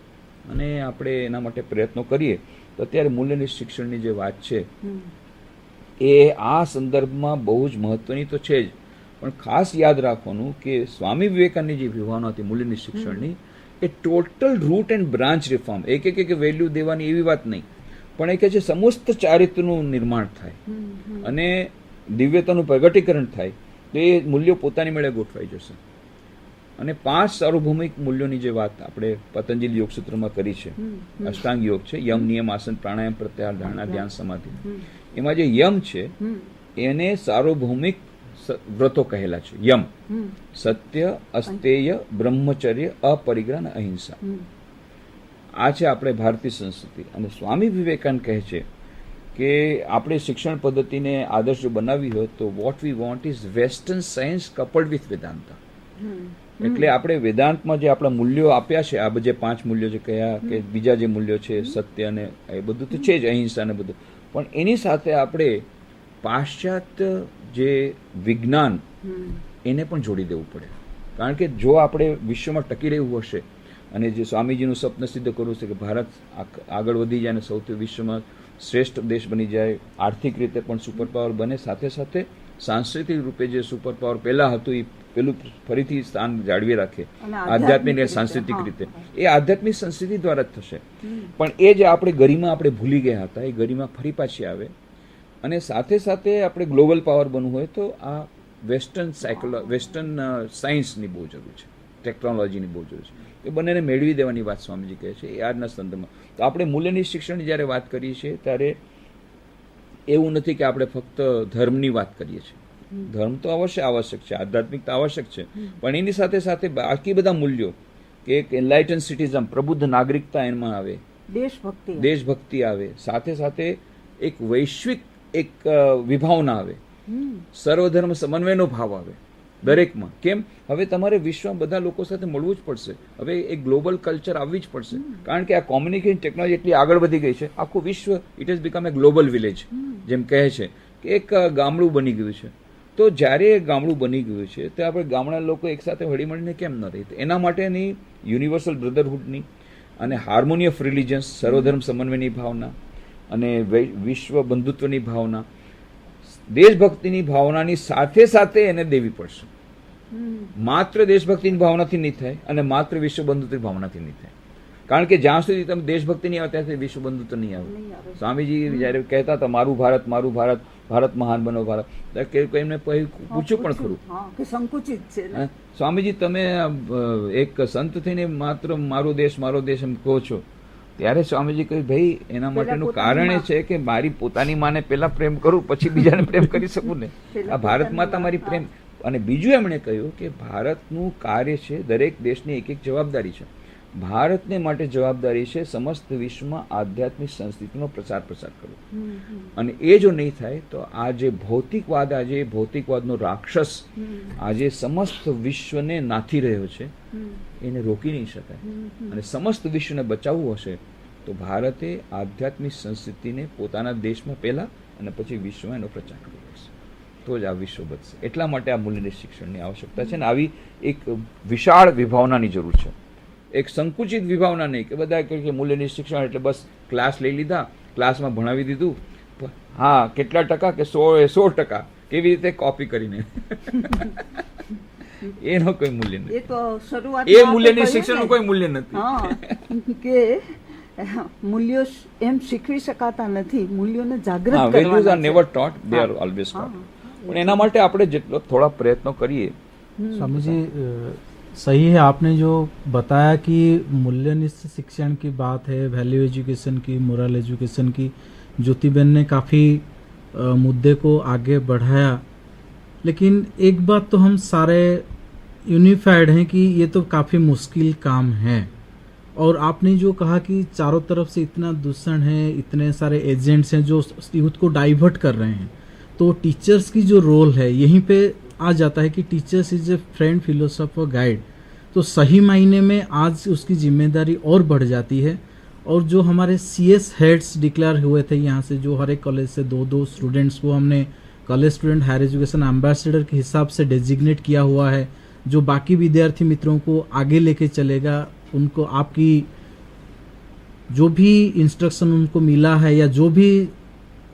અને આપણે એના માટે પ્રયત્નો કરીએ તો અત્યારે મૂલ્યનિષ્ઠ શિક્ષણની જે વાત છે એ આ સંદર્ભમાં બહુ જ મહત્વની તો છે જ, પણ ખાસ યાદ રાખવાનું કે સ્વામી વિવેકાનંદની જે વિભાવના હતી મૂલ્યનિષ્ઠ શિક્ષણની, a total root and branch reform, એક વેલ્યુ દેવાની એવી વાત નહીં, પણ એ કહે છે સમસ્ત ચારિત્રનું નિર્માણ થાય અને દિવ્યતાનું પ્રગટીકરણ થાય, તો એ મૂલ્યો પોતાની મેળે ગોઠવાઈ જશે. અને 5 સાર્વભૌમિક મૂલ્યોની જે વાત આપણે પતંજલિ યોગસૂત્રમાં કરી છે, અષ્ટાંગ યોગ છે, યમ, નિયમ, આસન, પ્રાણાયામ, પ્રત્યાહાર, ધારણા, ધ્યાન, સમાધિ. એમાં જે યમ છે એને સાર્વભૌમિક વ્રતો કહેલા છે. યમ સત્ય, અસ્તેય, બ્રહ્મચર્ય, અપરિગ્રહ અને અહિંસા. આ છે આપણે ભારતીય સંસ્કૃતિ. અને સ્વામી વિવેકાનંદ કહે છે કે આપણે શિક્ષણ પદ્ધતિને આદર્શ બનાવવી હોય તો vote we want is western science coupled with Vedanta. એટલે આપણે વેદાંતમાં જે આપણા મૂલ્યો આપ્યા છે, આ જે 5 મૂલ્યો જે કહ્યા કે બીજા જે મૂલ્યો છે સત્ય અને એ બધું તો છે જ, અહિંસા ને બધું, પણ એની સાથે આપણે પાશ્ચાત્ય જે વિજ્ઞાન એને પણ જોડી દેવું પડે. કારણ કે જો આપણે વિશ્વમાં ટકી રહેવું હશે અને જે સ્વામીજીનું સ્વપ્ન સિદ્ધ કરવું છે કે ભારત આગળ વધી જાય અને સૌથી વિશ્વમાં શ્રેષ્ઠ દેશ બની જાય, આર્થિક રીતે પણ સુપર પાવર બને, સાથે સાથે સાંસ્કૃતિક રૂપે જે સુપર પાવર પહેલાં હતું એ પેલું ફરીથી સ્થાન જાળવી રાખે, અને આધ્યાત્મિક અને સાંસ્કૃતિક રીતે. એ આધ્યાત્મિક સંસ્કૃતિ દ્વારા જ થશે. પણ એ જે આપણે ગરિમા આપણે ભૂલી ગયા હતા, એ ગરિમા ફરી પાછી આવે. અને સાથે સાથે આપણે ગ્લોબલ પાવર બનવું હોય તો આ વેસ્ટર્ન વેસ્ટર્ન સાયન્સની બહુ જરૂર છે, ટેકનોલોજીની બહુ જરૂર છે. એ બંનેને મેળવી દેવાની વાત સ્વામીજી કહે છે એ આજના સંદર્ભમાં. તો આપણે મૂલ્યની શિક્ષણની જ્યારે વાત કરીએ છીએ ત્યારે એવું નથી કે આપણે ફક્ત ધર્મની વાત કરીએ છીએ. ધર્મ તો આવશ્યક છે, આધ્યાત્મિકતા આવશ્યક છે, પણ એની સાથે સાથે બાકી બધા મૂલ્યો કે એક એનલાઇટન સિટીઝમ, પ્રબુદ્ધ નાગરિકતા એમાં આવે, દેશભક્તિ આવે, સાથે સાથે એક વૈશ્વિક એક વિભાવના આવે, સર્વધર્મ સમન્વયનો ભાવ આવે દરેકમાં. કેમ? હવે તમારે વિશ્વમાં બધા લોકો સાથે મળવું જ પડશે. હવે એક ગ્લોબલ કલ્ચર આવવી જ પડશે, કારણ કે આ કોમ્યુનિકેશન ટેકનોલોજી એટલી આગળ વધી ગઈ છે. આખું વિશ્વ it has become A global village, જેમ કહે છે કે એક ગામડું બની ગયું છે. તો જ્યારે એ ગામડું બની ગયું છે તો આપણે ગામડા લોકો એકસાથે હળીમળીને કેમ ન રહી? એના માટેની યુનિવર્સલ બ્રધરહુડની અને હાર્મોની ઓફ રિલિજન્સ, સર્વધર્મ સમન્વયની ભાવના અને વિશ્વ બંધુત્વની ભાવના, દેશભક્તિની ભાવનાની સાથે સાથે એને દેવી પડશે. માત્ર દેશભક્તિની ભાવનાથી નહીં થાય અને માત્ર વિશ્વ બંધુત્વની ભાવનાથી નહીં થાય. કારણ કે જ્યાં સુધી તમે દેશભક્તિ નહીં આવે ત્યાં સુધી વિશ્વ બંધુત્વ નહીં આવે. સ્વામીજી જ્યારે કહેતા હતા મારું ભારત, મારું ભારત, ભારત મહાન બનો ભારત, એમને પૂછ્યું પણ ખરું કે સંકુચિત છે. સ્વામીજી તમે એક સંત થઈને માત્ર મારો દેશ એમ કહો છો. ત્યારે સ્વામીજી કહ્યું ભાઈ એના માટેનું કારણ એ છે કે મારી પોતાની માને પહેલા પ્રેમ કરું પછી બીજાને પ્રેમ કરી શકું ને. આ ભારત માતા મારી પ્રેમ. અને બીજું એમણે કહ્યું કે ભારતનું કાર્ય છે, દરેક દેશની એક એક જવાબદારી છે. ભારતને માટે જવાબદારી છે સમસ્ત વિશ્વમાં આધ્યાત્મિક સંસ્કૃતિનો પ્રચાર કરવો. અને એ જો નહીં થાય તો આ જે ભૌતિકવાદ, આજે ભૌતિકવાદનો રાક્ષસ આજે સમસ્ત વિશ્વને નાથી રહ્યો છે, એને રોકી નહીં શકાય. અને સમસ્ત વિશ્વને બચાવવું હશે તો ભારતે આધ્યાત્મિક સંસ્કૃતિને પોતાના દેશમાં પહેલા અને પછી વિશ્વમાં એનો પ્રચાર કરવો પડશે, તો જ આ વિશ્વ બચશે. એટલા માટે આ મૂલ્યનિષ્ઠ શિક્ષણની આવશ્યકતા છે. અને આવી એક વિશાળ વિભાવનાની જરૂર છે. એક સંકુચિત વિભાવના નહીં કે બધા કહે કે મૂલ્યનિષ્ઠ શિક્ષણ એટલે બસ ક્લાસ લઈ લીધા, ક્લાસમાં ભણાવી દીધું, હા કેટલા ટકા કે 100% કેવી રીતે કોપી કરીને એનો કોઈ મૂલ્ય નથી. એ તો શરૂઆત એ મૂલ્યની શિક્ષણનું કોઈ મૂલ્ય નથી કે મૂલ્યો એમ શીખવી શકાતા નથી, મૂલ્યોને જાગૃત કરવાના. Values are never taught, they are always taught. પણ એના માટે આપણે જેટલો થોડા પ્રયત્નો કરીએ. स्वामी जी सही है, आपने जो बताया कि मूल्यनिष्ठ शिक्षण की बात है, वैल्यू एजुकेशन की, मोरल एजुकेशन की, ज्योतिबेन ने काफ़ी मुद्दे को आगे बढ़ाया. लेकिन एक बात तो हम सारे यूनिफाइड हैं कि ये तो काफ़ी मुश्किल काम है. और आपने जो कहा कि चारों तरफ से इतना दूषण है, इतने सारे एजेंट्स हैं जो यूथ को डाइवर्ट कर रहे हैं, तो टीचर्स की जो रोल है यहीं पे आ जाता है कि teachers is a friend, philosopher, guide. तो सही मायने में आज उसकी जिम्मेदारी और बढ़ जाती है. और जो हमारे CS हेड्स डिक्लेयर हुए थे यहाँ से, जो हर एक कॉलेज से 2-2 स्टूडेंट्स को हमने college student higher education ambassador के हिसाब से डेजिग्नेट किया हुआ है, जो बाकी विद्यार्थी मित्रों को आगे लेके चलेगा. उनको आपकी जो भी इंस्ट्रक्शन उनको मिला है या जो भी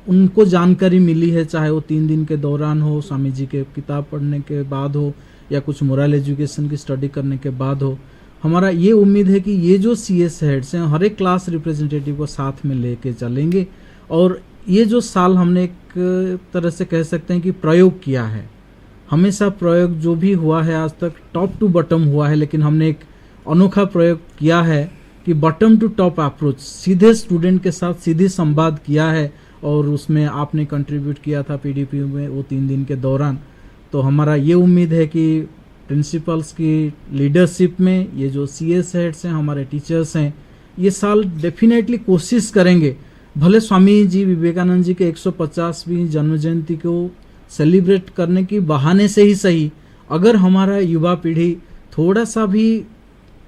उनको जानकारी मिली है, चाहे वो 3 दिन के दौरान हो, स्वामी जी के किताब पढ़ने के बाद हो या कुछ मोरल एजुकेशन की स्टडी करने के बाद हो, हमारा ये उम्मीद है कि ये जो CS हेड्स हैं हर एक क्लास रिप्रेजेंटेटिव को साथ में लेके चलेंगे. और ये जो साल हमने एक तरह से कह सकते हैं कि प्रयोग किया है, हमेशा प्रयोग जो भी हुआ है आज तक टॉप टू बॉटम हुआ है, लेकिन हमने एक अनोखा प्रयोग किया है कि बॉटम टू टॉप अप्रोच, सीधे स्टूडेंट के साथ सीधे संवाद किया है. और उसमें आपने कंट्रीब्यूट किया था PDP में वो 3 दिन के दौरान. तो हमारा ये उम्मीद है कि प्रिंसिपल्स की लीडरशिप में ये जो CS हेड्स हैं, हमारे टीचर्स हैं, ये साल डेफिनेटली कोशिश करेंगे, भले स्वामी जी विवेकानंद जी के 150वीं जन्म जयंती को सेलिब्रेट करने की बहाने से ही सही, अगर हमारा युवा पीढ़ी थोड़ा सा भी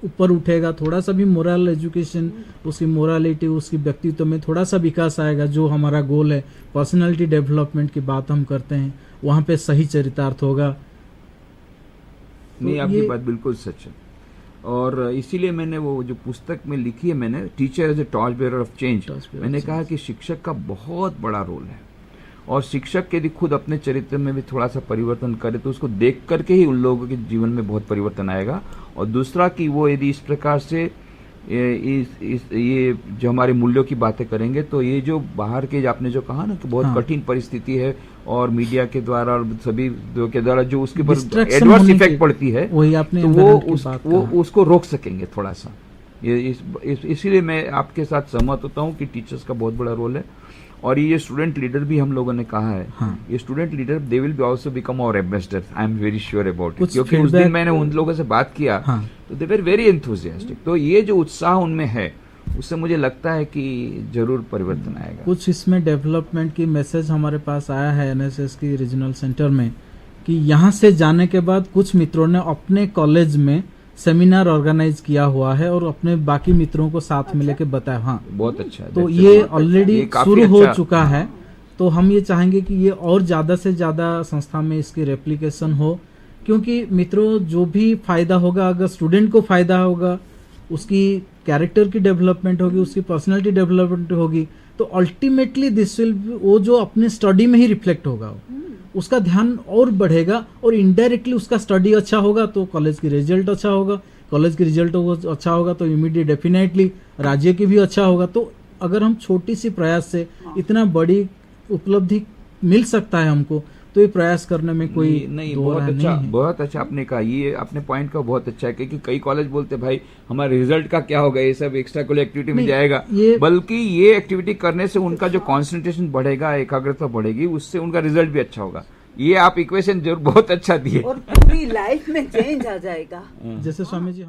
ऊपर उठेगा, थोड़ा सा भी मोरल एजुकेशन, उसकी मोरालिटी, उसकी व्यक्तित्व में थोड़ा सा विकास आएगा, जो हमारा गोल है पर्सनालिटी डेवलपमेंट की बात हम करते हैं, वहाँ पे सही चरितार्थ होगा. नहीं, आपकी बात बिल्कुल सच है. और इसीलिए मैंने वो जो पुस्तक में लिखी है मैंने, teacher as a torch bearer of change, मैंने कहा कि शिक्षक का बहुत बड़ा रोल है, और शिक्षक यदि खुद अपने चरित्र में भी थोड़ा सा परिवर्तन करे तो उसको देख करके ही उन लोगों के जीवन में बहुत परिवर्तन आएगा। और दूसरा कि वो यदि इस प्रकार से ये जो हमारे मूल्यों की बातें करेंगे तो ये जो बाहर के आपने जो कहा ना कि बहुत हाँ। कठिन परिस्थिति है और मीडिया के द्वारा और सभी के द्वारा जो उसके ऊपर Distraction एडवर्स होने इफेक्ट की- पड़ती है, वही आपने तो environment की बात वो कहा। उसको रोक सकेंगे थोड़ा सा। ये इसीलिए मैं आपके साथ सहमत होता हूँ कि टीचर्स का बहुत बड़ा रोल है। और ये स्टूडेंट लीडर भी हम लोगों ने कहा है, हाँ। ये student leader they will be also become our ambassador, I am very sure about it, कुछ क्योंकि उस दिन feedback- मैंने उन लोगों से बात किया हाँ। तो दे वर वेरी एंथुसियास्टिक। तो ये जो उत्साह उनमें है उससे मुझे लगता है कि जरूर परिवर्तन आएगा। कुछ इसमें डेवलपमेंट की मैसेज हमारे पास आया है एनएसएस की रीजनल सेंटर में कि यहाँ से जाने के बाद कुछ मित्रों ने अपने कॉलेज में सेमिनार ऑर्गेनाइज किया हुआ है और अपने बाकी मित्रों को साथ में लेके बताया। हाँ, बहुत अच्छा है। तो That's ये बहुत अच्छा। ऑलरेडी ये काफी शुरू हो अच्छा- चुका है। तो हम ये चाहेंगे कि ये और ज्यादा से ज्यादा संस्था में इसकी रेप्लिकेशन हो, क्योंकि मित्रों जो भी फायदा होगा, अगर स्टूडेंट को फायदा होगा, उसकी कैरेक्टर की डेवलपमेंट होगी, उसकी पर्सनालिटी डेवलपमेंट होगी, तो अल्टीमेटली दिस विल, वो जो अपने स्टडी में ही रिफ्लेक्ट होगा, उसका ध्यान और बढ़ेगा और इनडायरेक्टली उसका स्टडी अच्छा होगा तो कॉलेज की रिजल्ट अच्छा होगा, कॉलेज की रिजल्ट अच्छा होगा तो इमीडिएट डेफिनेटली राज्य की भी अच्छा होगा। तो अगर हम छोटी सी प्रयास से इतना बड़ी उपलब्धि मिल सकता है हमको, तो ये प्रयास करने में कोई नहीं, दो बहुत राय अच्छा, नहीं है। बहुत अच्छा आपने कहा। ये अपने पॉइंट का बहुत अच्छा है, क्योंकि कई कॉलेज बोलते हैं भाई हमारे रिजल्ट का क्या होगा, ये सब एक्स्ट्रा करिकुलर एक्टिविटी में नहीं, जाएगा, ये- बल्कि ये एक्टिविटी करने से उनका जो कंसंट्रेशन बढ़ेगा, एकाग्रता बढ़ेगी, उससे उनका रिजल्ट भी अच्छा होगा। ये आप इक्वेशन जरूर बहुत अच्छा दिए। और पूरी लाइफ में चेंज आ जाएगा। जैसे स्वामी जी